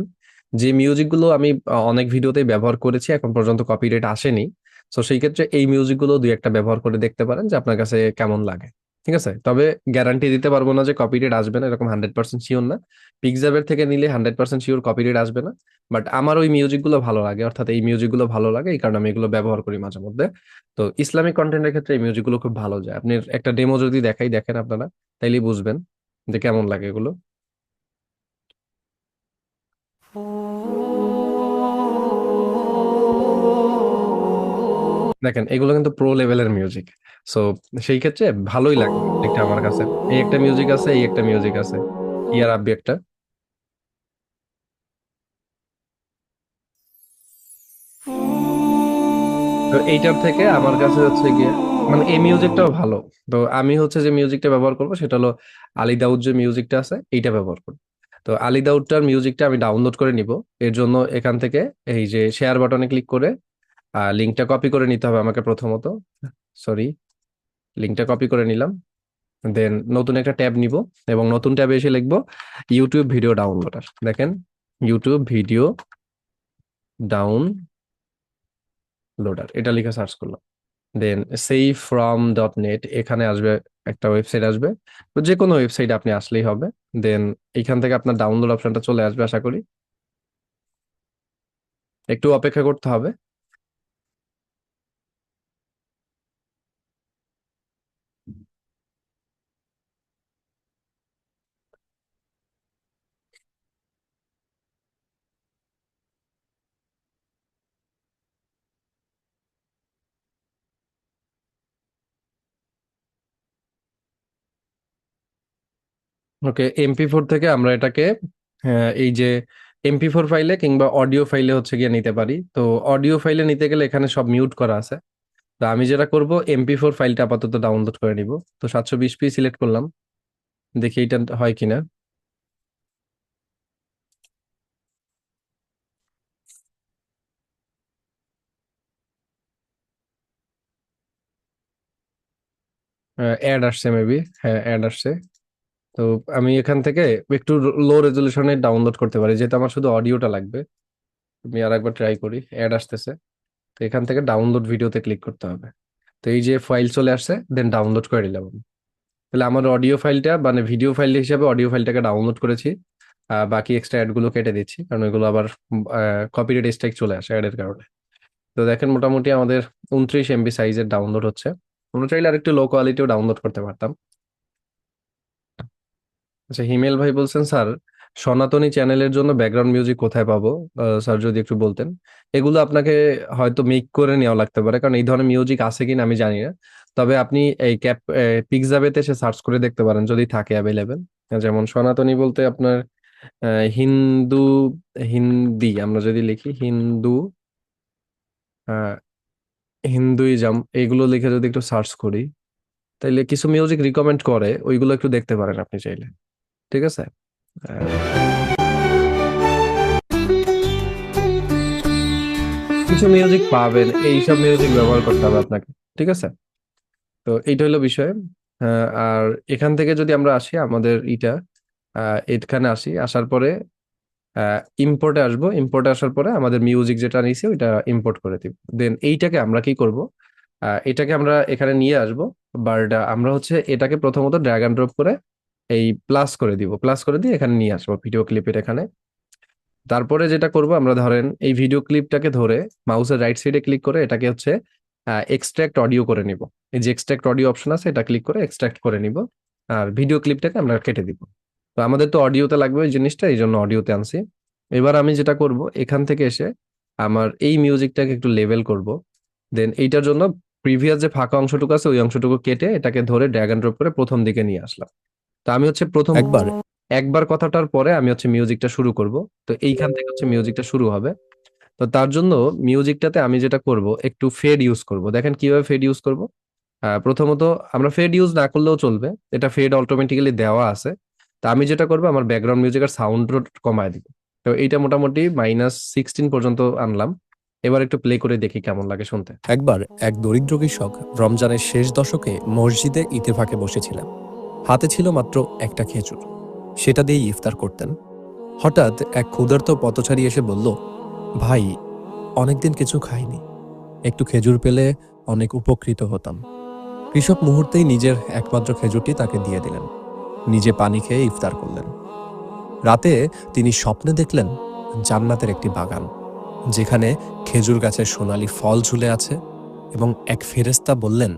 A: যে মিউজিকগুলো আমি অনেক ভিডিওতেই ব্যবহার করেছি, এখন পর্যন্ত কপিরাইট আসেনি। তো সেই ক্ষেত্রে এই মিউজিকগুলো দুই একটা ব্যবহার করে দেখতে পারেন যে আপনার কাছে কেমন লাগে। ঠিক আছে, তবে গ্যারান্টি দিতে পারবো না যে কপিরাইট আসবে না, এরকম 100% শিওর না। পিকজাবের থেকে নিলে 100% শিওর কপিরাইট আসবে না। বাট আমার ওই মিউজিকগুলো ভালো লাগে, অর্থাৎ এই মিউজিকগুলো ভালো লাগে, এই কারণে আমি এগুলো ব্যবহার করি মাঝে মধ্যে। তো ইসলামিক কন্টেন্টের ক্ষেত্রে এই মিউজিকগুলো খুব ভালো যায়। আপনি একটা ডেমো যদি দেখাই, দেখেন আপনারা, তাইলেই বুঝবেন যে কেমন লাগে এগুলো। দেখেন এগুলো কিন্তু প্রো লেভেলের মিউজিক। সো সেই ক্ষেত্রে ভালোই লাগে মিউজিকটা আমার কাছে। এই একটা মিউজিক আছে, এই একটা মিউজিক আছে, ইয়ার আব্বি একটা। তো এইটার থেকে আমার কাছে হচ্ছে গিয়ে, মানে এই মিউজিকটাও ভালো। তো আমি হচ্ছে যে মিউজিকটা ব্যবহার করবো সেটা হলো আলী দাউদ যে মিউজিকটা আছে এইটা ব্যবহার করবো। তো আলী দাউদটার মিউজিকটা আমি ডাউনলোড করে নিব। এর জন্য এখান থেকে এই যে শেয়ার বাটনে ক্লিক করে লিঙ্কটা কপি করে নিতে হবে আমাকে প্রথমত। সরি, লিঙ্কটা কপি করে নিলাম। দেন নতুন একটা ট্যাব নিব এবং নতুন ট্যাবে এসে লিখবো ইউটিউব ভিডিও ডাউনলোডার। দেখেন, ইউটিউব ভিডিও ডাউনলোডার এটা লিখে সার্চ করলাম। দেন safefrom.net এখানে আসবে, একটা ওয়েবসাইট আসবে। তো যে কোনো ওয়েবসাইট আপনি আসলেই হবে। দেন এখান থেকে আপনার ডাউনলোড অপশনটা চলে আসবে আশা করি। একটু অপেক্ষা করতে হবে। ওকে, MP4 থেকে আমরা এটাকে এই যে MP4 ফাইলে কিংবা অডিও ফাইলে হচ্ছে গিয়ে নিতে পারি। তো অডিও ফাইলে নিতে গেলে এখানে সব মিউট করা আছে। তো আমি যেটা করব, MP4 ফাইলটা আপাতত ডাউনলোড করে নিব। তো 720p সিলেক্ট করলাম, দেখি এটা হয় কিনা। অ্যাড আসছে মেবি, হ্যাঁ অ্যাড আসছে। তো আমি এখান থেকে একটু লো রেজলিউশনে ডাউনলোড করতে পারি, যেহেতু আমার শুধু অডিওটা লাগবে। আমি আর একবার ট্রাই করি, অ্যাড আসতেছে। তো এখান থেকে ডাউনলোড ভিডিওতে ক্লিক করতে হবে। তো এই যে ফাইল চলে আসছে, দেন ডাউনলোড করে নিলাম আমি। তাহলে আমার অডিও ফাইলটা মানে ভিডিও ফাইল হিসেবে অডিও ফাইলটাকে ডাউনলোড করেছি। বাকি এক্সট্রা অ্যাড গুলো কেটে দিচ্ছি, কারণ এগুলো আবার কপিরাইট স্ট্রাইক চলে আসে অ্যাডের কারণে। তো দেখেন মোটামুটি আমাদের 29 MB সাইজের ডাউনলোড হচ্ছে। আমরা চাইলে আরেকটু লো কোয়ালিটিও ডাউনলোড করতে পারতাম। আচ্ছা, হিমেল ভাই বলছেন, স্যার সনাতনী চ্যানেলের জন্য ব্যাকগ্রাউন্ড মিউজিক কোথায় পাবো? স্যার যদি একটু বলতেন। এগুলো আপনাকে হয়তো মেক করে নেওয়া লাগতে পারে, কারণ এই ধরনের মিউজিক আছে কিনা আমি জানি না। তবে আপনি এই পিকজাবেতে এসে সার্চ করে দেখতে পারেন যদি থাকে অ্যাভেলেবেল। যেমন সনাতনী বলতে আপনার হিন্দু, হিন্দি আমরা যদি লিখি হিন্দু, আহ, হিন্দুইজম এইগুলো লিখে যদি একটু সার্চ করি, তাইলে কিছু মিউজিক রিকমেন্ড করে, ওইগুলো একটু দেখতে পারেন আপনি চাইলে। ঠিক আছে। কিছু মিউজিক পাবেন, এইসব মিউজিক ব্যবহার করতে হবে আপনাকে। ঠিক আছে। তো এইটা হলো বিষয়। আর এখান থেকে যদি আমরা আসি আমাদের এখানে আসি, আসার পরে ইম্পোর্টে আসবো। ইম্পোর্টে আসার পরে আমাদের মিউজিক যেটা নিছি ওইটা ইম্পোর্ট করে দিব। দেন এইটাকে আমরা কি করব, এটাকে আমরা এখানে নিয়ে আসবো। বাট আমরা হচ্ছে এটাকে প্রথমত ড্র্যাগ অ্যান্ড ড্রপ করে এই প্লাস করে দিব, প্লাস করে দিয়ে এখানে নিয়ে আসবো ভিডিও ক্লিপের এখানে। তারপরে যেটা করব, আমরা ধরেন এই ভিডিও ক্লিপটাকে ধরে মাউসের রাইট সাইডে ক্লিক করে এটাকে হচ্ছে এক্সট্রাক্ট অডিও করে নিব। এই যে এক্সট্রাক্ট অডিও অপশন আছে, এটা ক্লিক করে এক্সট্রাক্ট করে নিব। আর ভিডিও ক্লিপটাকে আমরা কেটে দিব। তো আমাদের তো অডিওতে লাগবে ওই জিনিসটা, এই জন্য অডিওতে আনছি। এবার আমি যেটা করব, এখান থেকে এসে আমার এই মিউজিকটাকে একটু লেভেল করব। দেন এইটার জন্য প্রিভিয়াস যে ফাঁকা অংশটুকু আছে ওই অংশটুকু কেটে এটাকে ধরে ড্র্যাগ অ্যান্ড ড্রপ করে প্রথম দিকে নিয়ে আসলাম। তো আমি হচ্ছে প্রথম
C: একবার
A: একবার কথাটার পরে আমি হচ্ছে মিউজিকটা শুরু করব। তো এইখান থেকে হচ্ছে মিউজিকটা শুরু হবে। তো তার জন্য মিউজিকটাতে আমি যেটা করব, একটু ফেড ইউজ করব। দেখেন কিভাবে ফেড ইউজ করব। প্রথমত আমরা ফেড ইউজ না করলেও চলবে, এটা ফেড অটোমেটিক্যালি দেওয়া আছে। তা আমি যেটা করবো, আমার ব্যাকগ্রাউন্ড মিউজিকের সাউন্ড কমায় দিব। তো এইটা মোটামুটি -16 পর্যন্ত আনলাম। এবার একটু প্লে করে দেখি কেমন লাগে শুনতে।
C: একবার এক দরিদ্র কৃষক রমজানের শেষ দশকে মসজিদে ইতেফাকে বসেছিলেন। হাতে ছিল মাত্র একটা খেজুর, সেটা দিয়েই ইফতার করতেন। হঠাৎ এক ক্ষুধার্ত পথচারী এসে বলল, ভাই, অনেকদিন কিছু খাইনি, একটু খেজুর পেলে অনেক উপকৃত হতাম। কৃষক মুহূর্তেই নিজের একমাত্র খেজুরটি তাকে দিয়ে দিলেন। নিজে পানি খেয়ে ইফতার করলেন। রাতে তিনি স্বপ্নে দেখলেন জান্নাতের একটি বাগান, যেখানে খেজুর গাছের সোনালী ফল ঝুলে আছে, এবং এক ফেরেশতা বললেন,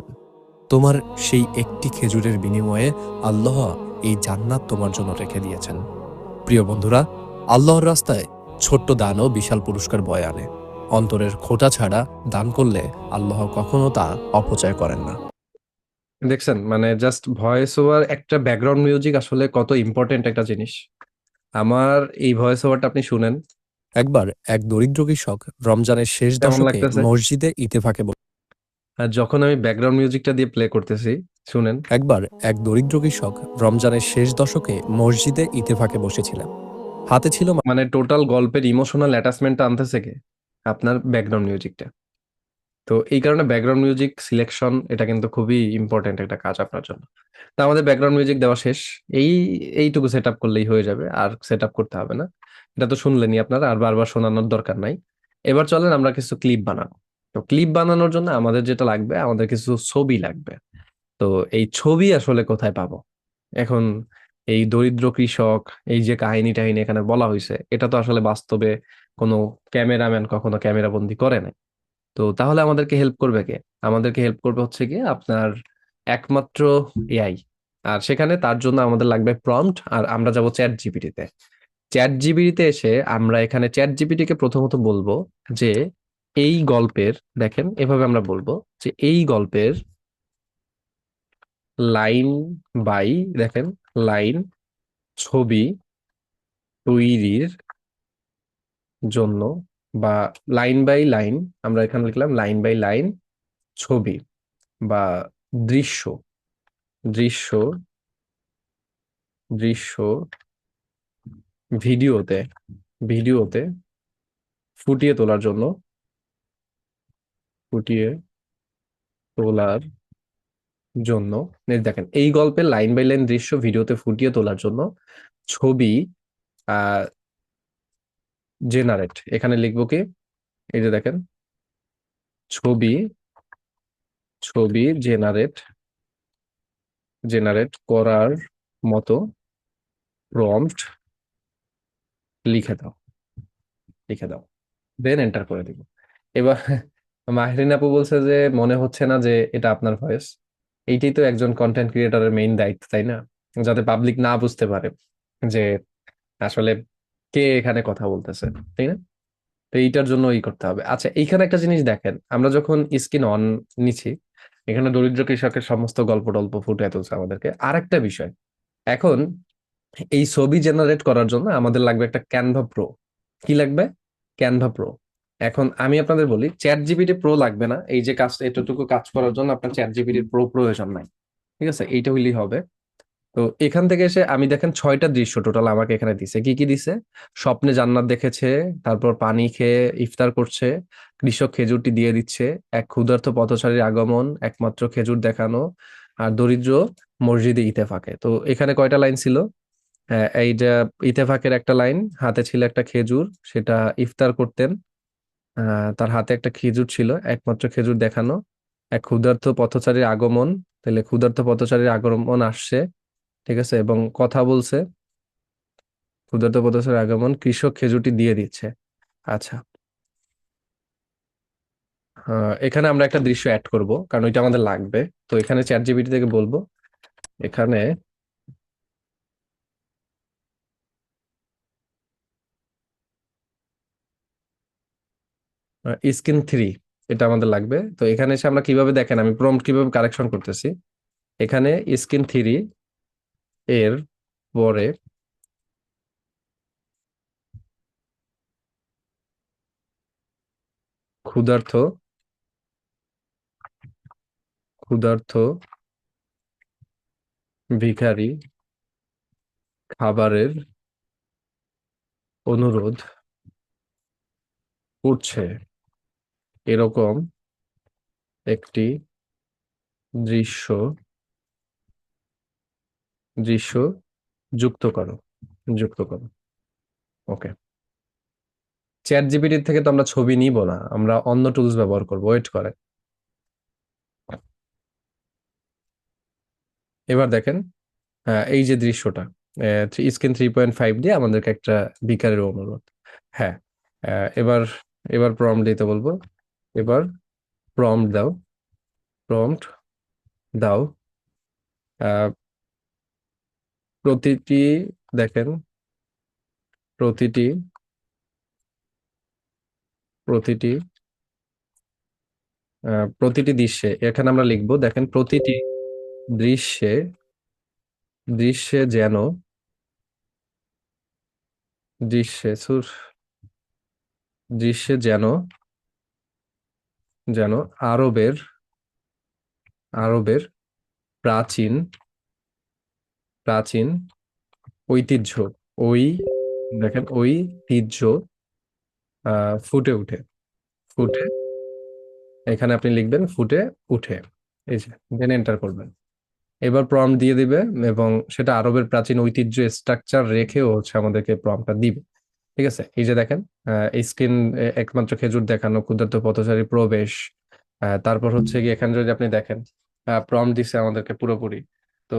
C: তোমার সেই একটি খেজুরের বিনিময়ে আল্লাহ এই জান্নাত তোমার জন্য রেখে দিয়েছেন। প্রিয় বন্ধুরা, আল্লাহর রাস্তায় ছোট্ট দানও বিশাল পুরস্কার বয়ে আনে। অন্তরের খোঁটা ছাড়া দান করলে আল্লাহ কখনো তা অপচয় করেন না।
A: দেখছেন, মানে জাস্ট ভয়েস ওভার, একটা ব্যাকগ্রাউন্ড মিউজিক আসলে কত ইম্পর্টেন্ট একটা জিনিস। আমার এই ভয়েস ওভারটা আপনি শুনেন
C: একবার এক দরিদ্র কৃষক রমজানের শেষ
A: কেমন
C: দশকে
A: লাগতেছে।
C: মসজিদে ইতেফাকে
A: আর যখন আমি ব্যাকগ্রাউন্ড মিউজিকটা দিয়ে প্লে করতেছি, শুনেন।
C: একবার এক দরিদ্র কৃষক রমজানের শেষ দশকে মসজিদে ইতেফাকে বসেছিলেন। হাতে ছিল
A: মানে টোটাল গল্পের ইমোশনাল অ্যাটাচমেন্টটা আনতেছে কে? আপনার ব্যাকগ্রাউন্ড মিউজিকটা। তো এই কারণে ব্যাকগ্রাউন্ড মিউজিক সিলেকশন এটা কিন্তু খুবই ইম্পর্টেন্ট একটা কাজ আপনার জন্য। তা আমাদের ব্যাকগ্রাউন্ড মিউজিক দেওয়া শেষ। এই এইটুকু সেট আপ করলেই হয়ে যাবে, আর সেট আপ করতে হবে না। এটা তো শুনলেনই আপনারা, আর বারবার শোনানোর দরকার নাই। এবার চলেন আমরা কিছু ক্লিপ বানাবো। তো ক্লিপ বানানোর জন্য আমাদের যেটা লাগবে, আমাদের কিছু ছবি লাগবে। তো এই ছবি আসলে কোথায় পাবো এখন? এই দরিদ্র কৃষক, এই যে কাহিনী টাহিনী এখানে বলা হয়েছে, এটা তো আসলে বাস্তবে কোনো ক্যামেরাম্যান কখনো ক্যামেরা বন্দি করে নাই। তো তাহলে আমাদেরকে হেল্প করবে কে? আমাদেরকে হেল্প করবে হচ্ছে কি আপনার একমাত্র এআই। আর সেখানে তার জন্য আমাদের লাগবে প্রম্পট, আর আমরা যাব চ্যাট জিপিটিতে। চ্যাট জিপিটিতে এসে আমরা এখানে চ্যাট জিপিটিকে প্রথমত বলবো যে এই গল্পের, দেখেন এভাবে আমরা বলবো যে এই গল্পের লাইন বাই, দেখেন লাইন, ছবি তৈরির জন্য, বা লাইন বাই লাইন, আমরা এখানে লিখলাম লাইন বাই লাইন ছবি বা দৃশ্য, দৃশ্য দৃশ্য ভিডিওতে, ভিডিওতে ফুটিয়ে তোলার জন্য, ফুটিয়ে তোলার জন্য, দেখেন এই গল্পের লাইন বাই লাইন দৃশ্য ভিডিওতে ফুটিয়ে তোলার জন্য ছবি, আহ জেনারেট, এখানে লিখবো কি, এই যে দেখেন, ছবি ছবি জেনারেট জেনারেট করার মতো প্রম্পট লিখে দাও, লিখে দাও, দেন এন্টার করে দিব। এবার মাহরিন আপু বলছে যে মনে হচ্ছে না যে এটা আপনার ভয়েস। এইটাই তো একজন কন্টেন্ট ক্রিয়েটরের মেইন দায়িত্ব, তাই না? যাতে পাবলিক না বুঝতে পারে যে আসলে কে এখানে কথা বলতেছে, তাই না? তো এইটার জন্য ই করতে হবে। আচ্ছা, এইখানে একটা জিনিস দেখেন, আমরা যখন স্ক্রিন অন নিচ্ছি, এখানে দরিদ্র কৃষকের সমস্ত গল্প টল্প ফুটে তুলছে আমাদেরকে। আরেকটা বিষয়, এখন এই ছবি জেনারেট করার জন্য আমাদের লাগবে একটা ক্যানভা প্রো। কি লাগবে? Canva pro. এখন আমি আপনাদের বলি, চ্যাট জিপিটি প্রো লাগবে না, এই যে কাজ, এতটুকু কাজ করার জন্য আপনার চ্যাট জিপিটির প্রো প্রয়োজন নাই। ঠিক আছে, এইটা হইলেই হবে। তো এখান থেকে এসে আমি দেখেন 6টা দৃশ্য টোটাল আমাকে এখানে দিছে। কি কি দিছে? স্বপ্নে জান্নাত দেখেছে, তারপর পানি খেয়ে ইফতার করছে, কৃষক খেজুরটি দিয়ে দিচ্ছে, এক ক্ষুধার্ত পথচারীর আগমন, একমাত্র খেজুর দেখানো, আর দরিদ্র মসজিদে ইতেফাকে। তো এখানে কয়টা লাইন ছিল? হ্যাঁ, এইটা ইতেফাকের একটা লাইন, হাতে ছিল একটা খেজুর, সেটা ইফতার করতেন। তার হাতে একটা খেজুর ছিল, একমাত্র খেজুর দেখানো, এক ক্ষুধার্ত পথচারীর আগমন, তাহলে ক্ষুধার্ত পথচারীর আগমন আসছে, ঠিক আছে, এবং কথা বলছে, ক্ষুধার্ত পথচারীর আগমন, কৃষক খেজুরটি দিয়ে দিচ্ছে। আচ্ছা, এখানে আমরা একটা দৃশ্য অ্যাড করব, কারণ ওইটা আমাদের লাগবে। তো এখানে চ্যাট জিপিটি থেকে বলবো, এখানে স্ক্রিন 3, এটা আমাদের লাগবে। তো এখানে এসে আমরা কিভাবে দেখেন, আমি প্রম্পট কিভাবে কারেকশন করতেছি। এখানে স্ক্রিন 3 এর পরে ক্ষুধার্ত ক্ষুধার্ত ভিখারি খাবারের অনুরোধ করছে, এরকম একটি দৃশ্য দৃশ্য যুক্ত করো, যুক্ত করো। ওকে, চ্যাট জিপিটি থেকে তো আমরা ছবি নিব না, আমরা অন্য টুলস ব্যবহার করবো, ওয়েট করে। এবার দেখেন, এই যে দৃশ্যটা, স্ক্রিন 3.5 দিয়ে আমাদেরকে একটা বিকারের অনুরোধ। হ্যাঁ, এবার এবার প্রম্পট দিতে বলবো। এবার প্রম্পট দাও, প্রম্পট দাও। আহ, প্রতিটি, দেখেন, প্রতিটি প্রতিটি প্রতিটি দৃশ্যে, এখানে আমরা লিখবো, দেখেন, প্রতিটি দৃশ্যে দৃশ্যে যেন দৃশ্যে সুর দৃশ্যে যেন যেন আরবের আরবের প্রাচীন প্রাচীন ঐতিহ্য, ওই, দেখেন, ঐতিহ্য ফুটে উঠে, ফুটে, এখানে আপনি লিখবেন ফুটে উঠে, এই যে, দেন এন্টার করবেন। এবার প্রম্পট দিয়ে দিবে, এবং সেটা আরবের প্রাচীন ঐতিহ্য স্ট্রাকচার রেখেও হচ্ছে আমাদেরকে প্রম্পটটা দিবে। ঠিক আছে, এই যে দেখেন, এই স্ক্রিন, একমাত্র খেজুর দেখানো, ক্ষুধার্ত পথচারী প্রবেশ, তারপর হচ্ছে কি, এখানে যদি আপনি দেখেন, প্রম্পট দিছে আমাদেরকে পুরোপুরি। তো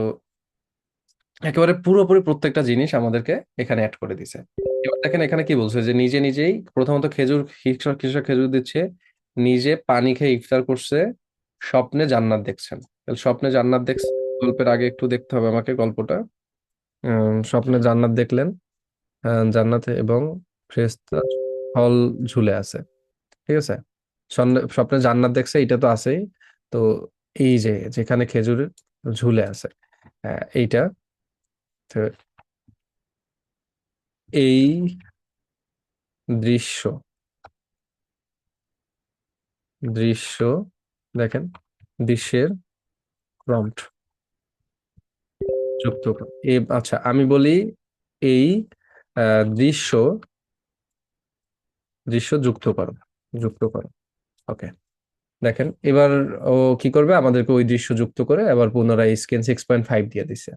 A: একেবারে পুরোপুরি প্রত্যেকটা জিনিস আমাদেরকে এখানে অ্যাড করে দিছে। এবার দেখেন এখানে কি বলছে, যে নিজে নিজেই প্রথমত খেজুর, কৃষক কৃষক খেজুর দিচ্ছে, নিজে পানি খেয়ে ইফতার করছে, স্বপ্নে জান্নাত দেখছেন। তাহলে স্বপ্নে জান্নাত দেখছেন, গল্পের আগে একটু দেখতে হবে আমাকে গল্পটা। স্বপ্নে জান্নাত দেখলেন, জান্নাতে এবং ফেরেশতার ফল ঝুলে আছে। ঠিক আছে, স্বপ্নে জান্নাত দেখছে, এটা তো আছেই। তো এই যে যেখানে খেজুর ঝুলে আছে, এইটা, তো এই দৃশ্য দৃশ্য দেখেন, দৃশ্যের প্রম্পট যুক্ত করো। আচ্ছা, আমি বলি, এই দৃশ্য দৃশ্য যুক্ত করো, যুক্ত করো। ওকে, দেখেন এবার ও কি করবে, আমাদেরকে ওই দৃশ্য যুক্ত করে আবার পুনরায় স্ক্রিন 6.5 দিয়ে দিছে।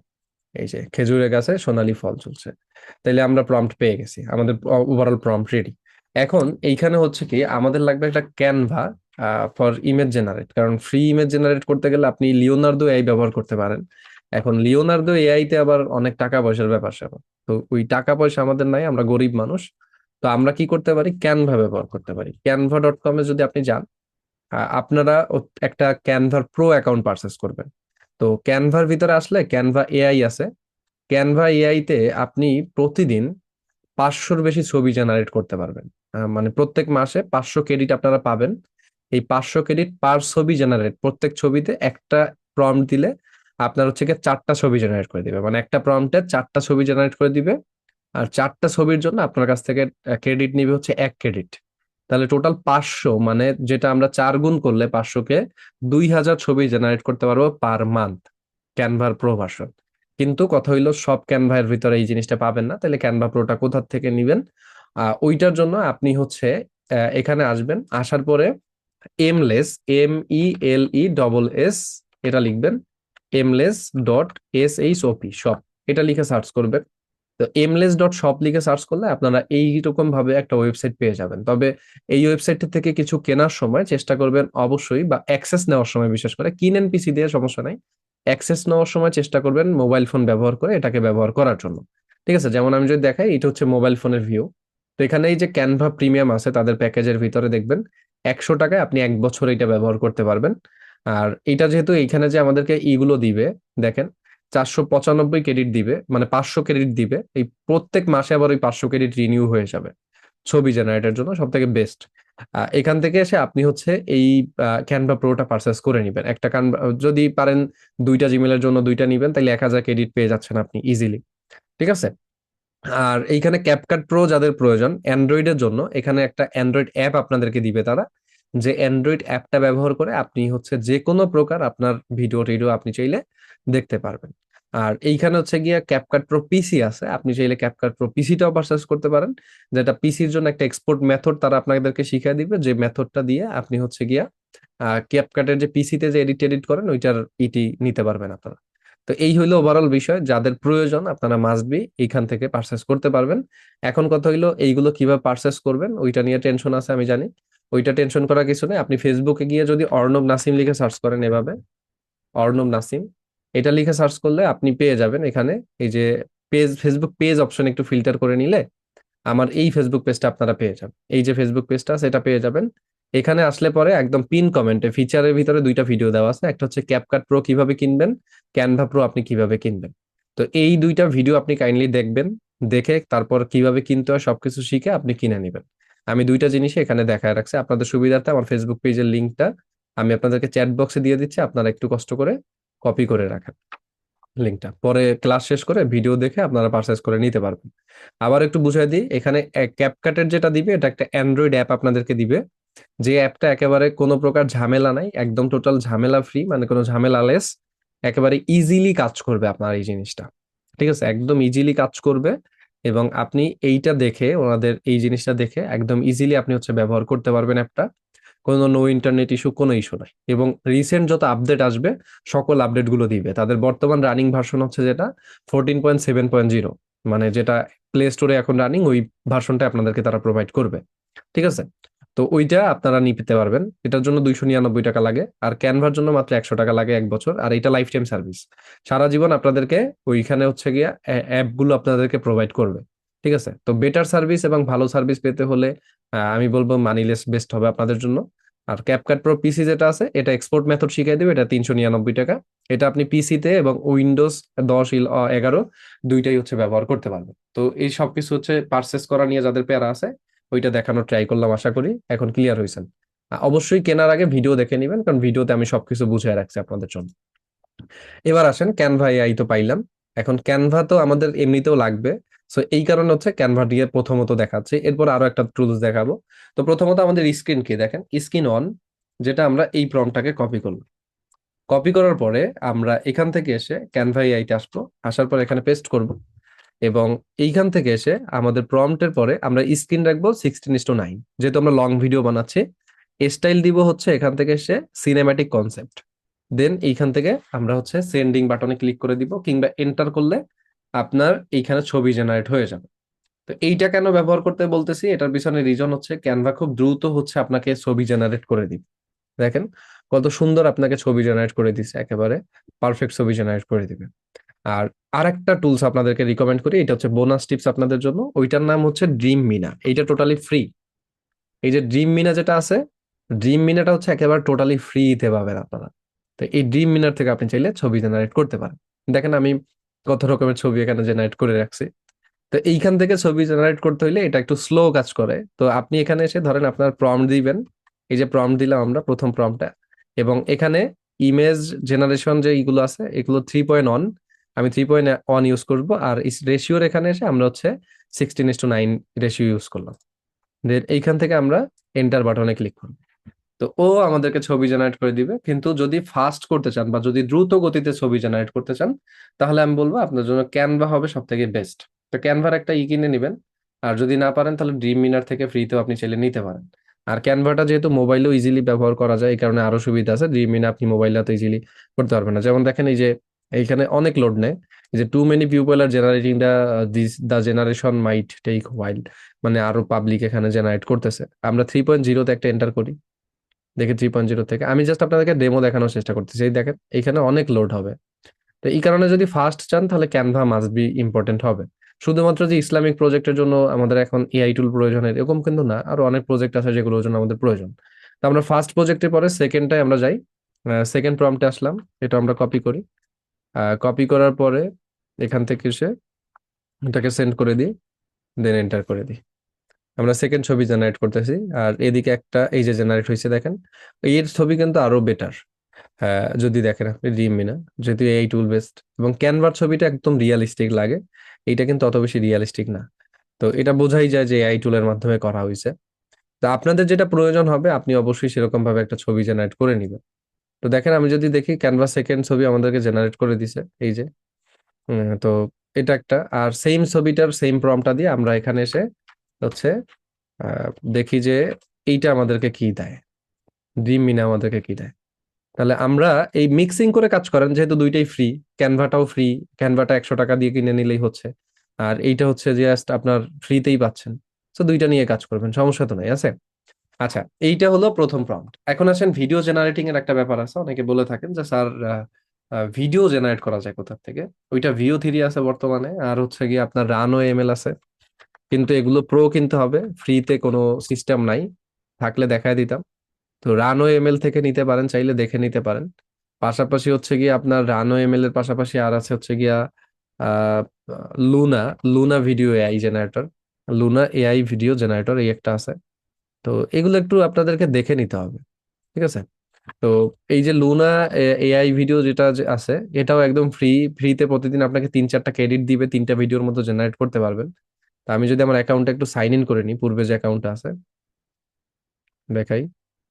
A: এই যে খেজুরের গাছে সোনালী ফল ঝুলছে। তাইলে আমরা প্রম্পট পেয়ে গেছি, আমাদের ওভারঅল প্রম্পট রেডি। এখন এইখানে হচ্ছে কি আমাদের লাগবে একটা ক্যানভা ফর ইমেজ জেনারেট, কারণ ফ্রি ইমেজ জেনারেট করতে গেলে আপনি লিওনার্দো এআই ব্যবহার করতে পারেন। এখন লিওনার্দো এআই তে আবার অনেক টাকা পয়সার ব্যাপার স্যাপার, তো ওই টাকা পয়সা আমাদের নাই, আমরা গরিব মানুষ। তো আমরা কি করতে পারি, ক্যানভা ব্যবহার করতে পারি। canva.com এ যদি আপনি যান, আপনারা একটা ক্যানভার প্রো অ্যাকাউন্ট পারচেস করবেন। তো ক্যানভার ভিতরে আসলে ক্যানভা এআই আছে। ক্যানভা এআই তে আপনি প্রতিদিন 500-র বেশি ছবি জেনারেট করতে পারবেন। মানে প্রত্যেক মাসে 500 ক্রেডিট আপনারা পাবেন। এই 500 ক্রেডিট পার ছবি জেনারেট, প্রত্যেক ছবিতে একটা প্রম্পট দিলে আপনার হচ্ছে গিয়ে 4টা ছবি জেনারেট করে দিবে, মানে একটা প্রম্পটে 4টা ছবি জেনারেট করে দিবে। আর 4টা ছবির জন্য আপনার কাছ থেকে ক্রেডিট নিবে হচ্ছে 1 ক্রেডিট। তাহলে টোটাল 500, মানে যেটা আমরা 4 গুণ করলে 500-কে 2000 ছবি জেনারেট করতে পারবো পার মান্থ, ক্যানভার প্রো ভার্সন। কিন্তু কথা হইলো সব ক্যানভার ভিতরে এই জিনিসটা পাবেন না, তাহলে ক্যানভা প্রোটা কোথা থেকে নিবেন? ওইটার জন্য আপনি হচ্ছে এখানে আসবেন, আসার পরে এমলেস, MELE এটা লিখবেন, emless.shop শপ, এটা লিখে সার্চ করবেন। তো emless.shop লিখে সার্চ করলে আপনারা এইরকম ভাবে একটা ওয়েবসাইট পেয়ে যাবেন। তবে এই ওয়েবসাইট থেকে কিছু কেনার সময় চেষ্টা করবেন অবশ্যই, বা অ্যাক্সেস নেওয়ার সময়, বিশেষ করে কিনেন পিসি দিয়ে সমস্যা নাই, অ্যাক্সেস নেওয়ার সময় চেষ্টা করবেন মোবাইল ফোন ব্যবহার করে এটাকে ব্যবহার করার জন্য। ঠিক আছে, যেমন আমি যদি দেখাই, এটা হচ্ছে মোবাইল ফোনের ভিউ। তো এখানে এই যে ক্যানভা প্রিমিয়াম আছে, তাদের প্যাকেজের ভিতরে দেখবেন 100 টাকায় আপনি 1 বছর এটা ব্যবহার করতে পারবেন। আর এটা যেহেতু এইখানে যে আমাদেরকে ইগুলো দিবে, দেখেন 495 ক্রেডিট দিবে, মানে 500 ক্রেডিট দিবে, এই প্রত্যেক মাসে আবার ওই 500 ক্রেডিট রিনিউ হয়ে যাবে ছবি জেনারেটের জন্য, সব থেকে বেস্ট। এখান থেকে এসে আপনি হচ্ছে এই ক্যানভা প্রোটা পারচেস করে নিবেন। একটা ক্যানভা যদি পারেন, দুইটা জিমেলের জন্য দুইটা নিবেন, তাহলে 1000 ক্রেডিট পেয়ে যাচ্ছেন আপনি ইজিলি। ঠিক আছে। আর এইখানে ক্যাপকাট প্রো যাদের প্রয়োজন অ্যান্ড্রয়েডের জন্য, এখানে একটা অ্যান্ড্রয়েড অ্যাপ আপনাদেরকে দিবে তারা, যে অ্যান্ড্রয়েড অ্যাপটা ব্যবহার করে আপনি হচ্ছে যে কোনো প্রকার আপনার ভিডিও টিডিও আপনি চাইলে দেখতে পারবেন। আর এইখানে হচ্ছে গিয়া ক্যাপকাট প্রো পিসি আছে, আপনি চাইলে ক্যাপকাট প্রো পিসিটাও পারচেস করতে পারেন, যেটা পিসির জন্য একটা এক্সপোর্ট মেথড তারা আপনাদেরকে শিখিয়ে দিবে, যে মেথডটা দিয়ে আপনি হচ্ছে গিয়া ক্যাপকাটের যে পিসিতে যে এডিট এডিট করেন ওইটার ইটি নিতে পারবেন আপনারা। তো এই হইলো ওভারঅল বিষয়, যাদের প্রয়োজন আপনারা মাস্ট বি এইখান থেকে পারচেস করতে পারবেন। এখন কথা হইলো এইগুলো কিভাবে পারচেস করবেন, ওইটা নিয়ে টেনশন আছে আমি জানি। ওইটা টেনশন করার কিছু নেই, আপনি ফেসবুকে গিয়ে যদি অর্ণব নাসিম লিখে সার্চ করেন, এভাবে অর্ণব নাসিম এটা লিখে সার্চ করলে আপনি পেয়ে যাবেন এখানে। এই যে পেজ, ফেসবুক পেজ অপশন একটু ফিল্টার করে নিলে আমার এই ফেসবুক পেজটা আপনারা পেয়ে যাবেন। এই যে ফেসবুক পেজটা সেটা পেয়ে যাবেন। এখানে আসলে পরে একদম পিন কমেন্টে ফিচারের ভিতরে দুইটা ভিডিও দেওয়া আছে, একটা হচ্ছে ক্যাপকাট প্রো কিভাবে কিনবেন, ক্যানভা প্রো আপনি কিভাবে কিনবেন। তো এই দুইটা ভিডিও আপনি কাইন্ডলি দেখবেন, দেখে তারপর কিভাবে কিনতে হয় সবকিছু শিখে আপনি কিনে নেবেন। আমি দুইটা জিনিসই এখানে দেখায় রাখছি আপনাদের সুবিধার্থে। আমার ফেসবুক পেজের লিঙ্কটা আমি আপনাদেরকে চ্যাট বক্সে দিয়ে দিচ্ছি, আপনারা একটু কষ্ট করে কপি করে রাখেন লিঙ্কটা, পরে ক্লাস শেষ করে ভিডিও দেখে আপনারা পারচেস করে নিতে পারবেন। আবার একটু বুঝাই দিই, এখানে ক্যাপকাটের যেটা দিবে এটা একটা অ্যান্ড্রয়েড অ্যাপ আপনাদেরকে দিবে, যে অ্যাপটা একেবারে কোনো প্রকার ঝামেলা নাই, একদম টোটাল ঝামেলা ফ্রি, মানে কোনো ঝামেলা লেস, একেবারে ইজিলি কাজ করবে আপনার এই জিনিসটা। ঠিক আছে, একদম ইজিলি কাজ করবে। এবং আপনি এইটা দেখে, ওনাদের এই জিনিসটা দেখে একদম ইজিলি আপনি হচ্ছে ব্যবহার করতে পারবেন অ্যাপটা। কোনো নো ইন্টারনেট ইস্যু, কোনো ইস্যু নাই। এবং রিসেন্ট যত আপডেট আসবে সকল আপডেট গুলো দিবে। তাদের বর্তমান রানিং ভার্সন হচ্ছে যেটা 14.7.0, মানে যেটা প্লে স্টোরে এখন রানিং, ওই ভার্সনটা আপনাদেরকে তারা প্রোভাইড করবে। ঠিক আছে। তো ওইটা আপনারা নিতে পারবেন, এটার জন্য 299 টাকা লাগে, আর ক্যানভার জন্য মাত্র 100 টাকা লাগে 1 বছর। আর এটা লাইফ টাইম সার্ভিস, সারা জীবন আপনাদেরকে ওইখানে হচ্ছে গিয়া অ্যাপ গুলো আপনাদেরকে প্রোভাইড করবে। ঠিক আছে। তো বেটার সার্ভিস এবং ভালো সার্ভিস পেতে হলে আমি বলবো মানিলেস বেস্ট হবে আপনাদের জন্য। আর ক্যাপকাট প্রো পিসি যেটা আছে, এটা এক্সপোর্ট মেথড শিখিয়ে দিবে, এটা 399 টাকা। এটা আপনি পিসিতে এবং উইন্ডোজ 10 11 দুইটাই হচ্ছে ব্যবহার করতে পারবেন। তো এই সব কিছু হচ্ছে পারচেস করা নিয়ে যাদের প্যারা আছে, ওইটা দেখানোর ট্রাই করলাম, আশা করি এখন ক্লিয়ার হয়েছেন। অবশ্যই কেনার আগে ভিডিও দেখে নিবেন, কারণ ভিডিওতে আমি সবকিছু বুঝিয়ে রাখছি আপনাদের জন্য। এবার আসেন, ক্যানভা এআই তো পাইলাম, এখন ক্যানভা তো আমাদের এমনিতেও লাগবে। সো এই কারণে হচ্ছে ক্যানভা দিয়ে প্রথমত দেখাচ্ছি, এরপর আরো একটা টুলস দেখাবো। তো প্রথমত আমাদের স্ক্রিন কি দেখেন, স্ক্রিন অন, যেটা আমরা এই প্রম্পটটাকে কপি করলাম। কপি করার পরে আমরা এখান থেকে এসে ক্যানভা এআইতে আসবো, আসার পর এখানে পেস্ট করব। এবং এইখান থেকে এসে আমাদের প্রম্পটের পরে আমরা স্ক্রিন রাখবো 16:9, যেহেতু আমরা লং ভিডিও বানাচ্ছি। স্টাইল দিব হচ্ছে এখান থেকে এসে সিনেম্যাটিক কনসেপ্ট। দেন এইখান থেকে আমরা হচ্ছে সেন্ডিং বাটনে ক্লিক করে দিব, কিংবা এন্টার করলে আপনার এইখানে ছবি জেনারেট হয়ে যাবে। তো এইটা কেন ব্যবহার করতে বলতেছি, এটার পিছনে রিজন হচ্ছে ক্যানভা খুব দ্রুত হচ্ছে আপনাকে ছবি জেনারেট করে দিবে। দেখেন কত সুন্দর আপনাকে ছবি জেনারেট করে দিচ্ছে, একেবারে পারফেক্ট ছবি জেনারেট করে দিবে। আর আরেকটা টুলস আপনাদেরকে রিকমেন্ড করি, এটা হচ্ছে বোনাস টিপস আপনাদের জন্য, ওইটার নাম হচ্ছে ড্রিম মিনা। এইটা টোটালি ফ্রি। এই যে ড্রিম মিনা যেটা আছে, ড্রিম মিনাটা হচ্ছে একেবারে টোটালি ফ্রিতে পাবেন আপনারা। তো এই ড্রিম মিনার থেকে আপনি চাইলে ছবি জেনারেট করতে পারেন। দেখেন আমি কত রকমের ছবি এখানে জেনারেট করে রাখছি। তো এইখান থেকে ছবি জেনারেট করতে হইলে এটা একটু স্লো কাজ করে। তো আপনি এখানে এসে ধরেন আপনার প্রম্পট দিবেন, এই যে প্রম্পট দিলাম আমরা প্রথম প্রম্পটটা, এবং এখানে ইমেজ জেনারেশন যে এইগুলো আছে এগুলো 3.1, আমি 3.1 ইউজ করব। আর রেশিওর এখানে এসে আমরা হচ্ছে 16:9 রেশিও ইউজ করলাম। দেন এইখান থেকে আমরা এন্টার বাটনে ক্লিক করব। তো ও আমাদেরকে ছবি জেনারেট করে দিবে। কিন্তু যদি ফাস্ট করতে চান বা যদি দ্রুত গতিতে ছবি জেনারেট করতে চান, তাহলে আমি বলবো আপনার জন্য ক্যানভা হবে সব থেকে বেস্ট। তো ক্যানভার একটা কিনে নেবেন। আর যদি না পারেন তাহলে ড্রিম মিনার থেকে ফ্রিতেও আপনি চাইলে নিতে পারেন। আর ক্যানভাটা যেহেতু মোবাইলেও ইজিলি ব্যবহার করা যায়, এই কারণে আরো সুবিধা আছে। ড্রিম মিনা আপনি মোবাইলে তো ইজিলি করতে পারবেন না। যেমন দেখেন এই যে এইখানে অনেক লোড নেয়, এই যে too many people are generating the generation might take while, মানে আরো পাবলিক এখানে জেনারেট করতেছে। আমরা 3.0-তে একটা এন্টার করি, দেখি 3.0 থেকে আমি জাস্ট আপনাদেরকে ডেমো দেখানোর চেষ্টা করতেছি। এই দেখেন এখানে অনেক লোড হবে। তো এই কারণে যদি ফাস্ট চান তাহলে ক্যানভা মাস্ট বি ইম্পর্টেন্ট হবে। শুধুমাত্র যে ইসলামিক প্রজেক্টের জন্য আমাদের এখন এআই টুল প্রয়োজন এরকম কিন্তু না, আরো অনেক প্রজেক্ট আছে যেগুলোর জন্য আমাদের প্রয়োজন। তো আমরা ফার্স্ট প্রজেক্টের পরে সেকেন্ডটায় আমরা যাই, সেকেন্ড প্রম্পটে আসলাম, এটা আমরা কপি করি। কপি করার পরে এখান থেকে এসে এটাকে সেন্ড করে দিই, দেন এন্টার করে দিই। আমরা সেকেন্ড ছবি জেনারেট করতেছি। আর এদিকে একটা এই যে জেনারেট হয়েছে দেখেন, এর ছবি কিন্তু আরো বেটার। হ্যাঁ, যদি দেখেন আপনি ড্রিম মিনা, যেহেতু এই টুল বেসড এবং ক্যানভার ছবিটা একদম রিয়েলিস্টিক লাগে, এইটা কিন্তু অত বেশি রিয়েলিস্টিক না। তো এটা বোঝাই যায় যে এআই টুলের মাধ্যমে করা হয়েছে। তো আপনাদের যেটা প্রয়োজন হবে আপনি অবশ্যই সেরকম ভাবে একটা ছবি জেনারেট করে নিবেন। তো দেখেন আমি যদি দেখি ক্যানভা সেকেন্ড ছবি আমাদেরকে জেনারেট করে দিছে, এই যে তো এটা একটা। আর সেম ছবিটার সেম প্রম্পটটা দিয়ে আমরা এখানে এসে হচ্ছে দেখি যে এইটা আমাদেরকে কি দেয়, ড্রিম মিনা আমাদেরকে কি দেয়। তাহলে আমরা এই মিক্সিং করে কাজ করেন, যেহেতু দুইটাই ফ্রি, ক্যানভাটাও ফ্রি, ক্যানভাটা 100 টাকা দিয়ে কিনে নিলেই হচ্ছে। আর এইটা হচ্ছে জাস্ট আপনার ফ্রিতেই পাচ্ছেন। তো দুইটা নিয়ে কাজ করবেন, সমস্যা তো নাই, আছে। আচ্ছা, এইটা হলো প্রথম প্রম্পট। এখন আসেন ভিডিও জেনারেটিং এর একটা ব্যাপার আছে। অনেকে বলে থাকেন যে স্যার ভিডিও জেনারেট করা যায় কোথা থেকে। ওইটা ভিও 3 আছে বর্তমানে, আর হচ্ছে গিয়ে আপনার রানো এমএল আছে। কিন্তু এগুলো প্রো কিনতে হবে, ফ্রিতে কোনো সিস্টেম নাই, থাকলে দেখায় দিতাম। তো রানো এমএল থেকে নিতে পারেন, চাইলে দেখে নিতে পারেন। পাশাপাশি হচ্ছে গিয়ে আপনার রানো এমএল এর পাশাপাশি আর আছে হচ্ছে গিয়া আহ Luna, Luna video AI generator, Luna AI video generator এই একটা আছে। তো এগুলো একটু আপনাদেরকে দেখে নিতে হবে, ঠিক আছে। তো এই যে লুনা এআই ভিডিও যেটা যে আছে, এটাও একদম ফ্রি। ফ্রিতে প্রতিদিন আপনাকে 3-4টা ক্রেডিট দিবে, 3টা ভিডিওর মতো জেনারেট করতে পারবেন। তো আমি যদি আমার অ্যাকাউন্টে একটু সাইন ইন করে নিই, পূর্বে যে অ্যাকাউন্টটা আছে দেখাই,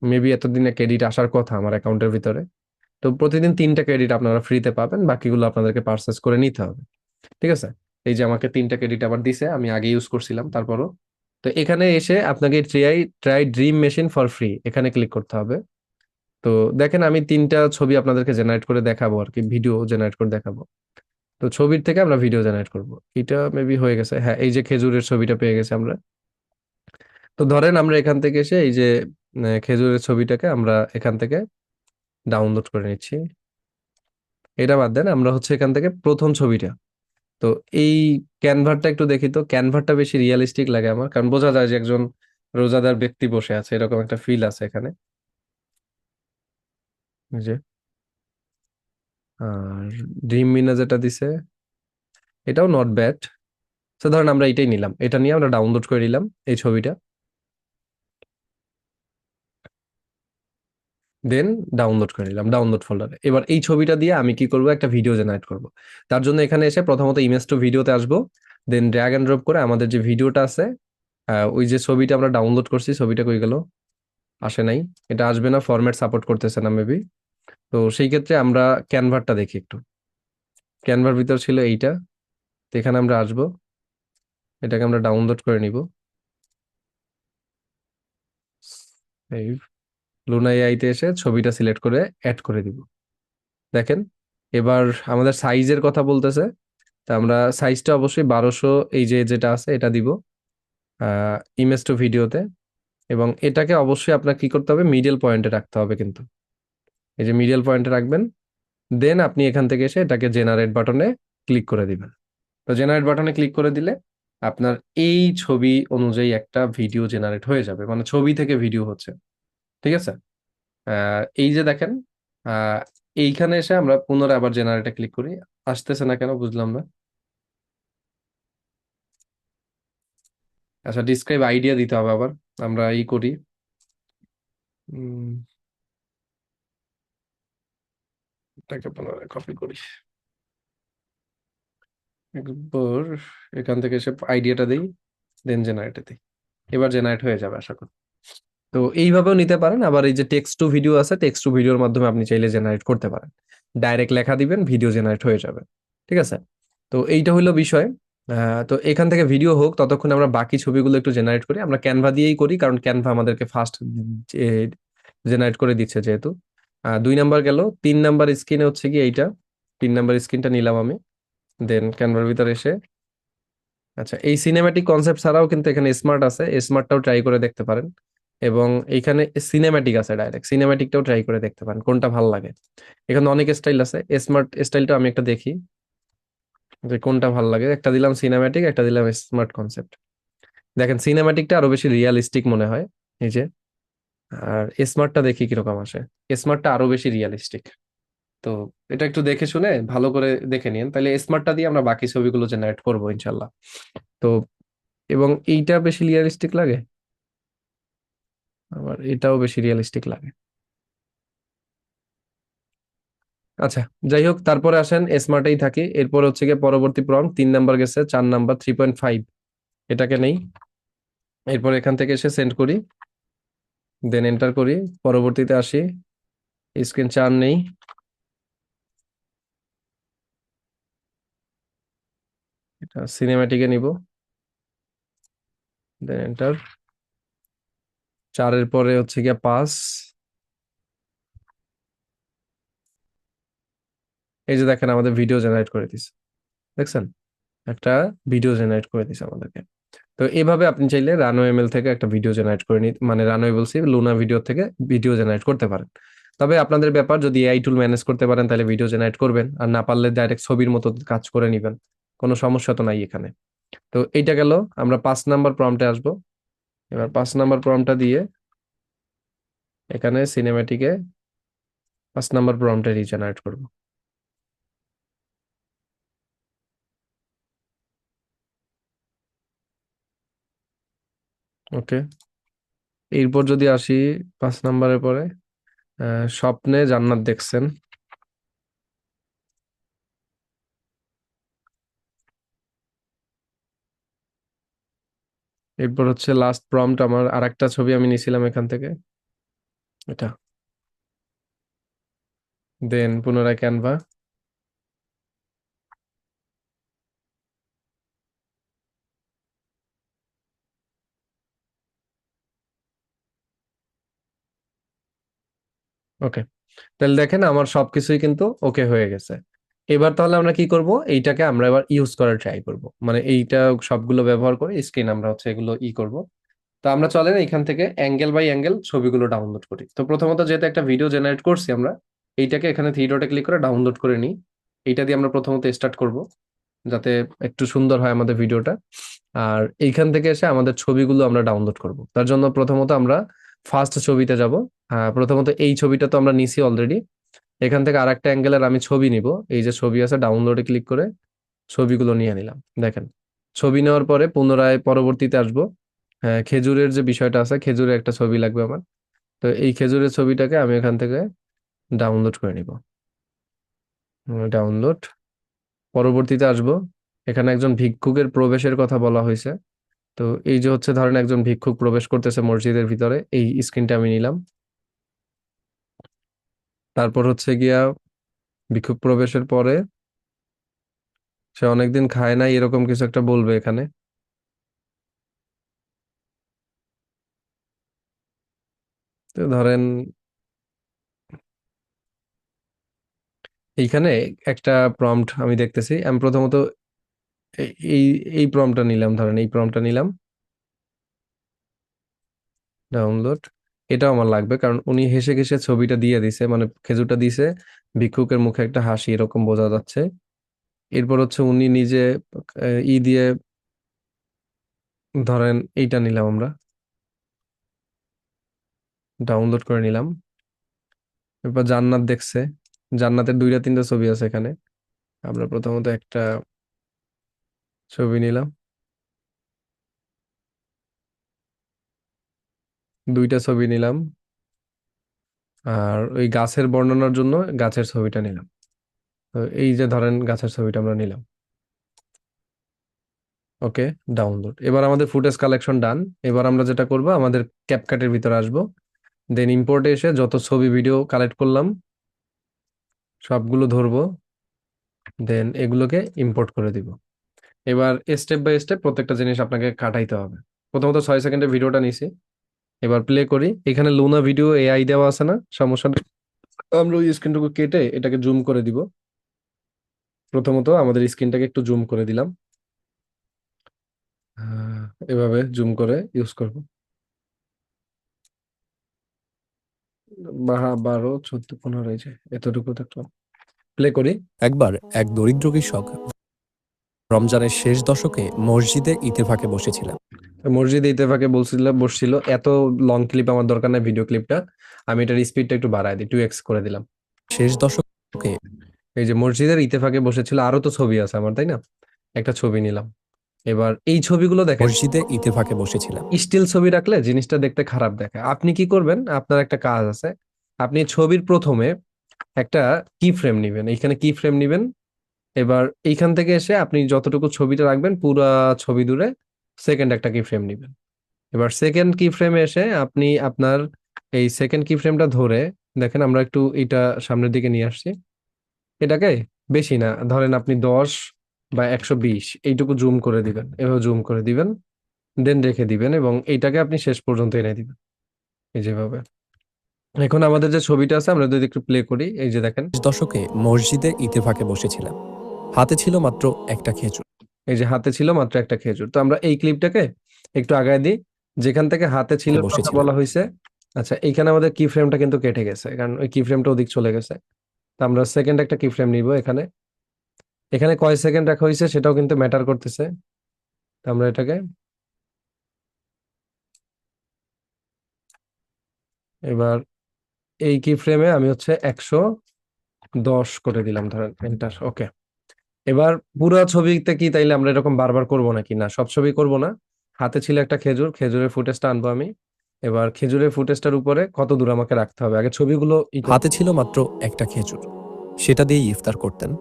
A: মেবি এতদিনে ক্রেডিট আসার কথা আমার অ্যাকাউন্টের ভিতরে। তো প্রতিদিন 3টা ক্রেডিট আপনারা ফ্রিতে পাবেন, বাকিগুলো আপনাদেরকে পারচেস করে নিতে হবে, ঠিক আছে। এই যে আমাকে 3টা ক্রেডিট আবার দিছে, আমি আগে ইউজ করছিলাম তারপরও। তো এখানে এসে আপনাকে try try dream machine for free এখানে ক্লিক করতে হবে। তো দেখেন আমি 3টা ছবি আপনাদেরকে জেনারেট করে দেখাবো আর কি, ভিডিও জেনারেট করে দেখাবো। তো ছবির থেকে আমরা ভিডিও জেনারেট করব। এটা মেবি হয়ে গেছে, হ্যাঁ এই যে খেজুরের ছবিটা পেয়ে গেছে আমরা। তো ধরেন আমরা এখান থেকে এসে এই যে খেজুরের ছবিটাকে আমরা এখান থেকে ডাউনলোড করে নিচ্ছি। এটা বাদ দেন, আমরা হচ্ছে এখান থেকে প্রথম ছবিটা। তো এই ক্যানভারটা একটু দেখি, তো ক্যানভারটা বেশি রিয়েলিস্টিক লাগে আমার, কারণ বোঝা যায় যে একজন রোজাদার ব্যক্তি বসে আছে, এরকম একটা ফিল আছে এখানে। এই যে আর ড্রিম মিনা যেটা দিছে এটাও নট ব্যাড। তো ধরেন আমরা এটাই নিলাম, এটা নিয়ে আমরা ডাউনলোড করে নিলাম এই ছবিটা, দেন ডাউনলোড করে নিলাম ডাউনলোড ফোল্ডারে। এবার এই ছবিটা দিয়ে আমি কি করব, একটা ভিডিও জেনারেট করব। তার জন্য এখানে এসে প্রথমত ইমেজ টু ভিডিওতে আসবো, দেন ড্র্যাগ এন্ড ড্রপ করে আমাদের যে ভিডিওটা আছে, ওই যে ছবিটা আমরা ডাউনলোড করছি, ছবিটা কই গেল, আসে নাই। এটা আসবে না, ফরম্যাট সাপোর্ট করতেছে না মেবি। তো সেই ক্ষেত্রে আমরা ক্যানভারটা দেখি একটু। ক্যানভার ভিতর ছিল এইটা। তো এখানে আমরা আসবো, এটাকে আমরা ডাউনলোড করে নিব। এই লুনা এআইতে এসে ছবিটা সিলেক্ট করে অ্যাড করে দিব। দেখেন এবার আমাদের সাইজের কথা বলতেছে। তা আমরা সাইজটা অবশ্যই 1200, এই যে যেটা আছে এটা দিব ইমেজ টু ভিডিওতে। এবং এটাকে অবশ্যই আপনার কি করতে হবে, মিডল পয়েন্টে রাখতে হবে কিন্তু। এই যে মিডল পয়েন্টে রাখবেন, দেন আপনি এখান থেকে এসে এটাকে জেনারেট বাটনে ক্লিক করে দিবেন। তো জেনারেট বাটনে ক্লিক করে দিলে আপনার এই ছবি অনুযায়ী একটা ভিডিও জেনারেট হয়ে যাবে, মানে ছবি থেকে ভিডিও হচ্ছে। ঠিক আছে। এই যে দেখেন, আহ এইখানে এসে আমরা পুনরায় আবার জেনারেটে ক্লিক করি। আসতেছে না কেন বুঝলাম না। আচ্ছা, ডিসক্রাইব আইডিয়া দিতে হবে আবার। আমরা ই করি, উম, এটাকে পুনরায় কপি করি একবার, এখান থেকে এসে আইডিয়াটা দিই, দেন জেনারেটে দিই। এবার জেনারেট হয়ে যাবে আশা করি। তো এইভাবেও নিতে পারেন। আবার এই যে টেক্সট টু ভিডিও আছে, টেক্সট টু ভিডিওর মাধ্যমে আপনি চাইলে জেনারেট করতে পারেন। ডাইরেক্ট লেখা দিবেন, ভিডিও জেনারেট হয়ে যাবে। ঠিক আছে। তো এইটা হলো বিষয়। তো এখান থেকে ভিডিও হোক, ততক্ষণ আমরা বাকি ছবিগুলো একটু জেনারেট করি। আমরা ক্যানভা দিয়েই করি, কারণ ক্যানভা আমাদেরকে ফার্স্ট জেনারেট করে দিচ্ছে যেহেতু। 2 নাম্বার গেল। 3 নাম্বার স্ক্রিনে হচ্ছে কি এইটা, 3 নাম্বার স্ক্রিনটা নিলাম আমি। দেন ক্যানভার ভিতরে এসে, আচ্ছা, এই সিনেম্যাটিক কনসেপ্ট ছাড়াও কিন্তু এখানে স্মার্ট আছে, স্মার্টটাও ট্রাই করে দেখতে পারেন। এবং এইখানে সিনেম্যাটিক আছে, ডাইরেক্ট সিনেম্যাটিকটাও ট্রাই করে দেখতে পারেন কোনটা ভালো লাগে। এখানে অনেক স্টাইল আছে, স্মার্ট স্টাইলটা আমি একটা দেখি যে কোনটা ভালো লাগে। একটা দিলাম সিনেম্যাটিক, একটা দিলাম স্মার্ট কনসেপ্ট। দেখেন সিনেম্যাটিকটা আরো বেশি রিয়ালিস্টিক মনে হয়, এই যে। আর স্মার্টটা দেখি কিরকম আসে। স্মার্টটা আরো বেশি রিয়ালিস্টিক। তো এটা একটু দেখে শুনে ভালো করে দেখে নিন, তাহলে স্মার্টটা দিয়ে আমরা বাকি ছবিগুলো জেনারেট করবো ইনশাল্লাহ। তো এবং এইটা বেশি রিয়ালিস্টিক লাগে, আবার এটাও বেশি রিয়েলিস্টিক লাগে। আচ্ছা, যাই হোক, তারপরে আসেন স্মার্টেই থাকি। এরপর হচ্ছে গিয়ে পরবর্তী প্রম্পট 3 নাম্বার গেছে, 4 নাম্বার 3.5, এটাকে নেই। এরপর এখান থেকে এসে সেন্ড করি, দেন এন্টার করি। পরবর্তীতে আসি, স্ক্রিন 4 নেই, এটা সিনেম্যাটিকে নিব, দেন এন্টার। 4-এর পরে হচ্ছে গিয়ে 5। এই যে দেখেন আমাদের ভিডিও জেনারেট করে দিছে, দেখছেন? একটা ভিডিও জেনারেট করে দিছে আমাদেরকে। তো এইভাবে আপনি চাইলে রানো এমএল থেকে একটা ভিডিও জেনারেট করে নিতে, মানে রানো বলছি, লুনা ভিডিও থেকে ভিডিও জেনারেট করতে পারেন। তবে আপনাদের ব্যাপার, যদি এআই টুল ম্যানেজ করতে পারেন তাহলে ভিডিও জেনারেট করবেন, আর না পারলে ডাইরেক্ট ছবির মতো কাজ করে নিবেন। কোনো সমস্যা তো নাই এখানে। তো এইটা গেল। আমরা 5 নাম্বার প্রম্পটে আসবো। এবার 5 নাম্বার প্রম্পটটা দিয়ে এখানে সিনেম্যাটিকে 5 নাম্বার প্রম্পটে রিজেনারেট করবো। ওকে। এরপর যদি আসি 5 নাম্বারের পরে, স্বপ্নে জান্নাত দেখছেন। এরপর হচ্ছে লাস্ট প্রম্পট, আমার আরেকটা ছবি আমি নিছিলাম এখান থেকে, এটা। দেন পুনরায় ক্যানভা। ওকে। তাহলে দেখেন আমার সবকিছুই কিন্তু ওকে হয়ে গেছে। এবার তাহলে আমরা কি করব, এইটাকে আমরা এবার ইউজ করার ট্রাই করব, মানে এইটা সবগুলো ব্যবহার করে স্ক্রিন আমরা হচ্ছে এগুলো করব। তো আমরা চলেন এখান থেকে অ্যাঙ্গেল বাই অ্যাঙ্গেল ছবিগুলো ডাউনলোড করি। তো প্রথমত যেহেতু একটা ভিডিও জেনারেট করছি আমরা, এইটাকে এখানে থ্রি ডটে ক্লিক করে ডাউনলোড করে নিই। এইটা দিয়ে আমরা প্রথমত স্টার্ট করব, যাতে একটু সুন্দর হয় আমাদের ভিডিওটা। আর এইখান থেকে এসে আমাদের ছবিগুলো আমরা ডাউনলোড করব। তার জন্য প্রথমত আমরা ফার্স্ট ছবিতে যাব। প্রথমত এই ছবিটা তো আমরা নিছি অলরেডি। এখান থেকে আরেকটা অ্যাঙ্গেলের আমি ছবি নিব। এই যে ছবি আছে, ডাউনলোডে ক্লিক করে ছবিগুলো নিয়ে নিলাম। দেখেন, ছবি নেওয়ার পরে পুনরায় পরবর্তীতে আসবো। হ্যাঁ, খেজুরের যে বিষয়টা আছে, খেজুরের একটা ছবি লাগবে আমার। তো এই খেজুরের ছবিটাকে আমি এখান থেকে ডাউনলোড করে নিব। ডাউনলোড। পরবর্তীতে আসবো, এখানে একজন ভিক্ষুকের প্রবেশের কথা বলা হয়েছে। তো এই যে হচ্ছে ধরেন একজন ভিক্ষুক প্রবেশ করতেছে মসজিদের ভিতরে, এই স্ক্রিনটা আমি নিলাম। তারপর হচ্ছে গিয়া ভিক্ষুক প্রবেশের পরে সে অনেকদিন খায় নাই, এরকম কিছু একটা বলবে এখানে। তো ধরেন এইখানে একটা প্রম্পট আমি দেখতেছি। আমি প্রথমত এই এই প্রমটা নিলাম, ধরেন এই প্রমটা নিলাম, ডাউনলোড। এটাও আমার লাগবে কারণ উনি হেসে হেসে ছবিটা দিয়ে দিছে, মানে খেজুরটা দিছে, ভিক্ষুকের মুখে একটা হাসি এরকম বোঝা যাচ্ছে। এরপর হচ্ছে উনি নিজে ই দিয়ে, ধরেন এইটা নিলাম আমরা, ডাউনলোড করে নিলাম। এরপর জান্নাত দেখছে, জান্নাতের দুইটা তিনটা ছবি আছে এখানে। আমরা প্রথমত একটা ছবি নিলাম, দুইটা ছবি নিলাম, আর ওই গাছের বর্ণনার জন্য গাছের ছবিটা নিলাম। তো এই যে ধরেন গাছের ছবিটা আমরা নিলাম। ওকে, ডাউনলোড। এবার আমাদের ফুটেজ কালেকশন ডান। এবার আমরা যেটা করব, আমাদের ক্যাপকাটের ভিতরে আসবো, দেন ইম্পোর্টে এসে যত ছবি ভিডিও কালেক্ট করলাম সবগুলো ধরবো, দেন এগুলোকে ইম্পোর্ট করে দিব। এবার স্টেপ বাই স্টেপ প্রত্যেকটা জিনিস আপনাকে কাটাইতে হবে। প্রথমত 6 সেকেন্ডের ভিডিওটা নিছি, এবার প্লে করি। এখানে লুনা ভিডিও এআই দেওয়া আছে না, সমস্যা নেই। আমরা ওই স্ক্রিনটুকু কেটে এটাকে জুম করে দিব। প্রথমত আমাদের স্ক্রিনটাকে একটু জুম করে দিলাম, আহ, এভাবে জুম করে ইউজ করব। 12, 14, 15, এই যে এতটুকু দেখলাম। প্লে করি।
C: একবার এক দরিদ্র কৃষক রমজানের শেষ দশকে মসজিদে ইতেফাকে বসেছিলেন।
A: মসজিদে ইত্তেফাকে বসছিল। এত লং ক্লিপ আমার দরকার নাই, ভিডিও ক্লিপটা। আমি এটার স্পিডটা একটু বাড়ায় দিই, 2x করে দিলাম।
C: শেষ দশকে
A: এই যে মসজিদের ইত্তেফাকে বসেছিল, আরো তো ছবি আছে আমার, তাই না? একটা ছবি নিলাম। এবার এই ছবিগুলো দেখেন,
C: মসজিদে ইতেফাকে বসেছিলেন।
A: স্টিল ছবি রাখলে জিনিসটা দেখতে খারাপ দেখায়। আপনি কি করবেন, আপনার একটা কাজ আছে। আপনি ছবির প্রথমে একটা কি ফ্রেম নিবেন, এইখানে কি ফ্রেম নিবেন। এবার এইখান থেকে এসে আপনি যতটুকু ছবিটা রাখবেন পুরা ছবি দূরে সেকেন্ড একটা কি ফ্রেম নিবেন। এবার সেকেন্ড কি ফ্রেমে এসে আপনি আপনার এই সেকেন্ড কি ফ্রেমটা ধরে দেখেন, আমরা একটু এটা সামনের দিকে নিয়ে আসছি। এটাকে বেশি না, ধরেন আপনি 10 বা 120 এইটুকু জুম করে দিবেন, এভাবে জুম করে দিবেন, দেন রেখে দিবেন এবং এইটাকে আপনি শেষ পর্যন্ত এনে দিবেন, এই যেভাবে। এখন আমাদের যে ছবিটা আছে আমরা যদি একটু প্লে করি, এই যে দেখেন,
C: শেষ দশকে মসজিদে ইতেফাকে বসেছিলেন। হাতে ছিল মাত্র একটা খেজুর।
A: এই যে হাতে ছিল মাত্র একটা খেজুর। তো আমরা এই ক্লিপটাকে একটু আগায় দিই, যেখান থেকে হাতে ছিল কথা
C: বসেছিলেন।
A: বলা হয়েছে। আচ্ছা, এইখানে আমাদের কি ফ্রেমটা কিন্তু কেটে গেছে, কারণ ওই কি ফ্রেমটা ওদিক চলে গেছে। তো আমরা সেকেন্ড একটা কি ফ্রেম নিব এখানে। এখানে কয় সেকেন্ড রাখা হয়েছে সেটাও কিন্তু ম্যাটার করতেছে। তো আমরা এটাকে এবার এই কি ফ্রেমে আমি হচ্ছে 110 করে দিলাম, ধরেন এন্টার। ওকে। এবার পুরো ছবিতে কি তাইলে আমরা এরকম বারবার করব নাকি? না, সব ছবি করব না। হাতে ছিল একটা খেজুর, খেজুরের ফুটেজটা আনবো আমি। এবার খেজুরের ফুটেজটার উপরে কত দূর আমাকে রাখতে হবে, আগে ছবিগুলো
C: হাতে ছিল মাত্র একটা খেজুর, সেটা দিয়ে ইফতার করতেন।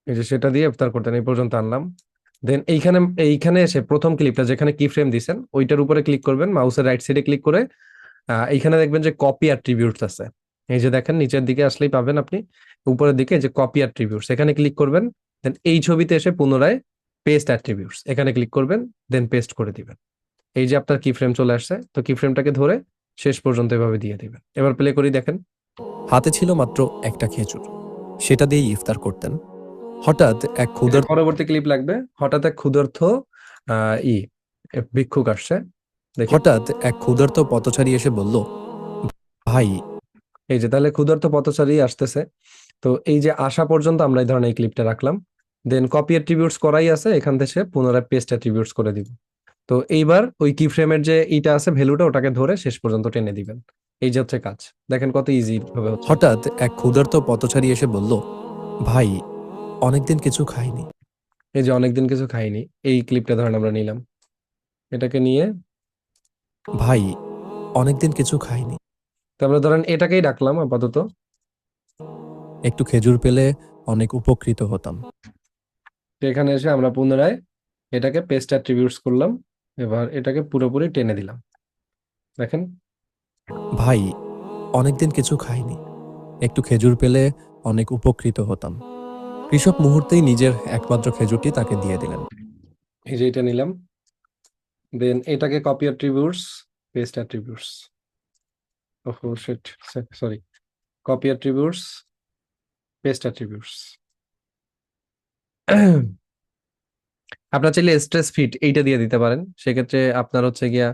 A: এই যে সেটা দিয়ে ইফতার করতেন, এই পর্যন্ত আনলাম। দেন এইখানে এইখানে এসে প্রথম ক্লিপটা যেখানে কি ফ্রেম দিছেন ওইটার উপরে ক্লিক করবেন, মাউসের রাইট সাইডে ক্লিক করে এইখানে দেখবেন যে কপি অ্যাট্রিবিউটস আছে। এই যে দেখেন নিচের দিকে আসলেই পাবেন আপনি, উপরের দিকে যে কপি অ্যাট্রিবিউটস এখানে ক্লিক করবেন। দেন এই ছবিতে এসে পুনরায় পেস্ট অ্যাট্রিবিউটস এখানে ক্লিক করবেন, দেন পেস্ট করে দিবেন। এই যে আপনার কি ফ্রেম চলে আসছে, তো কি ফ্রেমটাকে ধরে শেষ পর্যন্ত এভাবে দিয়ে দিবেন। এবার প্লে করি, দেখেন।
C: হাতে ছিল মাত্র একটা খেজুর, সেটা দিয়ে ইফতার করতেন। হঠাৎ এক
A: এটা
C: ক্ষুধার্ত
A: পরবর্তী ক্লিপ লাগবে। হঠাৎ এক ক্ষুধার্ত ভিক্ষুক আসছে, দেখি।
C: হঠাৎ এক ক্ষুধার্ত পথচারী এসে বলল, ভাই।
A: এই যে তাহলে ক্ষুধার্ত পথচারী আসতেছে। তো এই যে আসা পর্যন্ত আমরা এই ধরনের এই ক্লিপটা রাখলাম। দেন কপি অ্যাট্রিবিউটস করাই আছে, এখান থেকে পুনরায় পেস্ট অ্যাট্রিবিউটস করে দিব। তো এইবার ওই কি ফ্রেমের যে ইটা আছে ভ্যালুটা, ওটাকে ধরে শেষ পর্যন্ত টেনে দিবেন। এই যে হচ্ছে কাজ, দেখেন কত ইজি ভাবে হচ্ছে।
C: হঠাৎ এক ক্ষুধার্ত পথচারী এসে বলল, ভাই, অনেকদিন কিছু খাইনি।
A: এই যে অনেকদিন কিছু খাইনি, এই ক্লিপটা ধরেন আমরা নিলাম, এটাকে নিয়ে
C: ভাই, অনেকদিন কিছু খাইনি।
A: তো আমরা ধরেন এটাকেই রাখলাম আপাতত।
C: একটু খেজুর পেলে অনেক উপকৃত হতাম।
A: তো এখানে এসে আমরা পুনরায় এটাকে পেস্ট অ্যাট্রিবিউটস করলাম। এবার এটাকে পুরোপুরি টেনে দিলাম, দেখেন।
C: ভাই, অনেকদিন কিছু খাইনি। একটু খেজুর পেলে অনেক উপকৃত হতাম। কৃষক মুহূর্তেই নিজের একমাত্র খেজুরটি তাকে দিয়ে দিলেন।
A: এই যে এটা নিলাম, দেন এটাকে কপি অ্যাট্রিবিউটস, পেস্ট অ্যাট্রিবিউটস, ওহো shit, sorry, copy attributes, paste attributes. আপনার চাইলে স্ট্রেস ফিট এইটা দিয়ে দিতে পারেন, সেক্ষেত্রে আপনার হচ্ছে গিয়া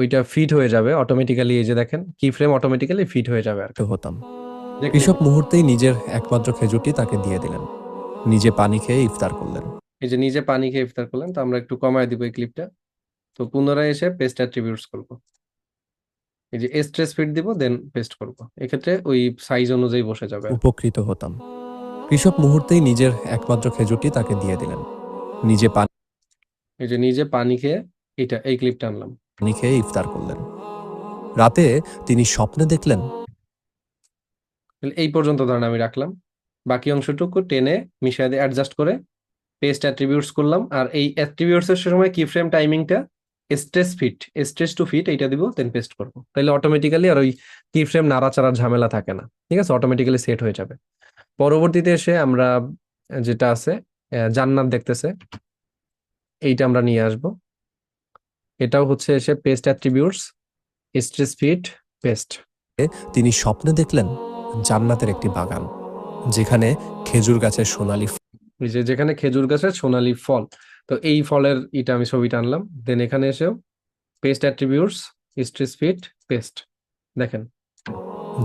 A: ওইটা ফিট হয়ে যাবে অটোমেটিক্যালি। এই যে দেখেন কি ফ্রেম অটোমেটিক্যালি ফিট হয়ে যাবে আর কি।
C: হতাম।
A: দেখলেন?
C: কৃষক মুহূর্তেই নিজের একমাত্র খেজুরটি তাকে দিয়ে দিলেন। নিজে পানি খেয়ে ইফতার করলেন।
A: এই যে নিজে পানি খেয়ে ইফতার করলেন, তো আমরা একটু কমায় দিব এই ক্লিপটা। তো পুনরায় এসে পেস্ট অ্যাট্রিবিউটস করব। এই যে স্ট্রেস ফিট দিব, দেন পেস্ট করব। এক্ষেত্রে ওই সাইজ অনুযায়ী বসে যাবে আর কি।
C: উপকৃত হতাম। কৃষক মুহূর্তেই নিজের একমাত্র খেজুরটি তাকে দিয়ে দিলেন। নিজে
A: এই যে নিজে পানি খেয়ে এই ক্লিপটা আনলাম।
C: পানি খেয়ে ইফতার করলেন। রাতে তিনি স্বপ্নে দেখলেন
A: তাহলে এই পর্যন্ত ধরেন আমি রাখলাম, বাকি অংশটুকু টেনে মিশিয়ে দিয়ে অ্যাডজাস্ট করে পেস্ট অ্যাট্রিবিউটস করলাম। আর এই অ্যাট্রিবিউটস এর সময় কি ফ্রেম টাইমিংটা স্ট্রেস টু ফিট এইটা দিব, দেন পেস্ট করব। তাহলে অটোমেটিক্যালি আর ওই কি ফ্রেম নাড়াচাড়ার ঝামেলা থাকে না, ঠিক আছে, অটোমেটিক্যালি সেট হয়ে যাবে। পরবর্তীতে এসে আমরা যেটা আছে জান্নাত দেখতেছে, এইটা আমরা নিয়ে আসব। এটাও হচ্ছে এসে paste attributes, stress fit, paste.
C: তিনি স্বপ্নে দেখলেন জান্নাতের একটি বাগান, যেখানে খেজুর গাছের সোনালী
A: এই যে যেখানে খেজুর গাছের সোনালী ফল, তো এই ফলের আমি ছবিটা আনলাম। দেন এখানে এসেও paste attributes, stress fit, paste. দেখেন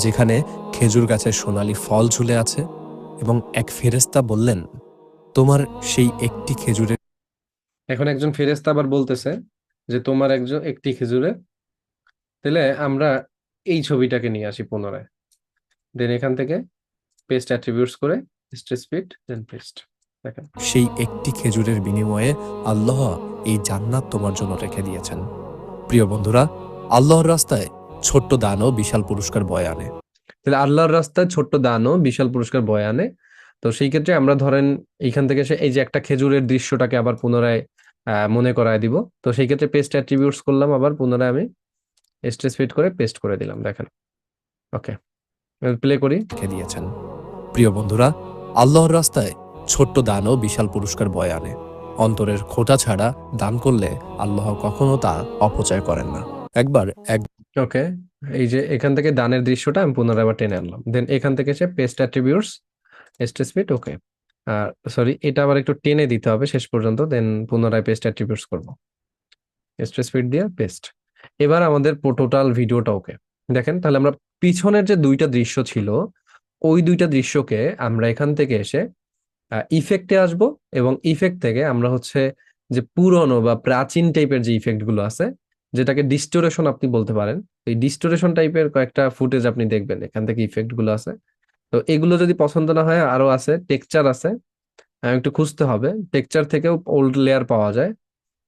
C: যেখানে খেজুর গাছের সোনালী ফল ঝুলে আছে, এবং এক ফেরেশতা বললেন, তোমার সেই একটি খেজুরের
A: এখন একজন ফেরেশতা আবার বলতেছে যে তোমার একটি খেজুরে। তাহলে আমরা এই ছবিটাকে নিয়ে আসি পুনরায়। দেন এখান থেকে পেস্ট অ্যাট্রিবিউটস করে স্ট্রেস ফিট, দেন পেস্ট। দেখেন
C: সেই একটি খেজুরের বিনিময়ে আল্লাহ এই জান্নাত তোমার জন্য রেখে দিয়েছেন। প্রিয় বন্ধুরা, আল্লাহর রাস্তায় ছোট্ট দানও বিশাল পুরস্কার বয়ে আনে।
A: তাহলে আল্লাহর রাস্তায় ছোট্ট দানও বিশাল পুরস্কার বয়ে আনে। তো সেই ক্ষেত্রে আমরা ধরেন এইখান থেকে এই যে একটা খেজুরের দৃশ্যটাকে আবার পুনরায় মনে করায় দিব। তো সেই ক্ষেত্রে পেস্ট অ্যাট্রিবিউটস করলাম, আবার পুনরায় আমি স্ট্রেস ফিট করে পেস্ট করে দিলাম। দেখেন ওকে, প্লে করি।
C: রেখে দিয়েছেন। প্রিয় বন্ধুরা, আল্লাহর রাস্তায় ছোট্ট দানও বিশাল পুরস্কার বয়ে আনে। অন্তরের খোঁটা ছাড়া দান করলে আল্লাহ কখনো তা অপচয় করেন না। একবার এক
A: ওকে, এই যে এখান থেকে দানের দৃশ্যটা আমি পুনরায় আবার টেনে আনলাম। দেন এখান থেকে সে পেস্ট অ্যাট্রিবিউটস, স্ট্রেস ফিট, ওকে। সরি, এটা আবার একটু টেনে দিতে হবে শেষ পর্যন্ত, দেন পুনরায় পেস্ট অ্যাট্রিবিউটস করব, স্ট্রেস ফিট দিয়ে পেস্ট। এবার আমাদের টোটাল ভিডিওটা ওকে। দেখেন তাহলে আমরা পিছনের যে দুইটা দৃশ্য ছিল, ওই দুইটা দৃশ্যকে আমরা এখান থেকে এসে ইফেক্টে আসব, এবং ইফেক্ট থেকে আমরা হচ্ছে যে পুরনো বা প্রাচীন টাইপের যে ইফেক্ট গুলো আছে, যেটাকে ডিস্টোরেশন আপনি বলতে পারেন, এই ডিস্টোরেশন টাইপের কয়েকটা ফুটেজ আপনি দেখবেন এখান থেকে ইফেক্ট গুলো আছে। তো এগুলো যদি পছন্দ না হয়, আরো আছে, টেক্সচার আছে, একটু খুঁজতে হবে। টেক্সচার থেকেও ওল্ড লেয়ার পাওয়া যায়।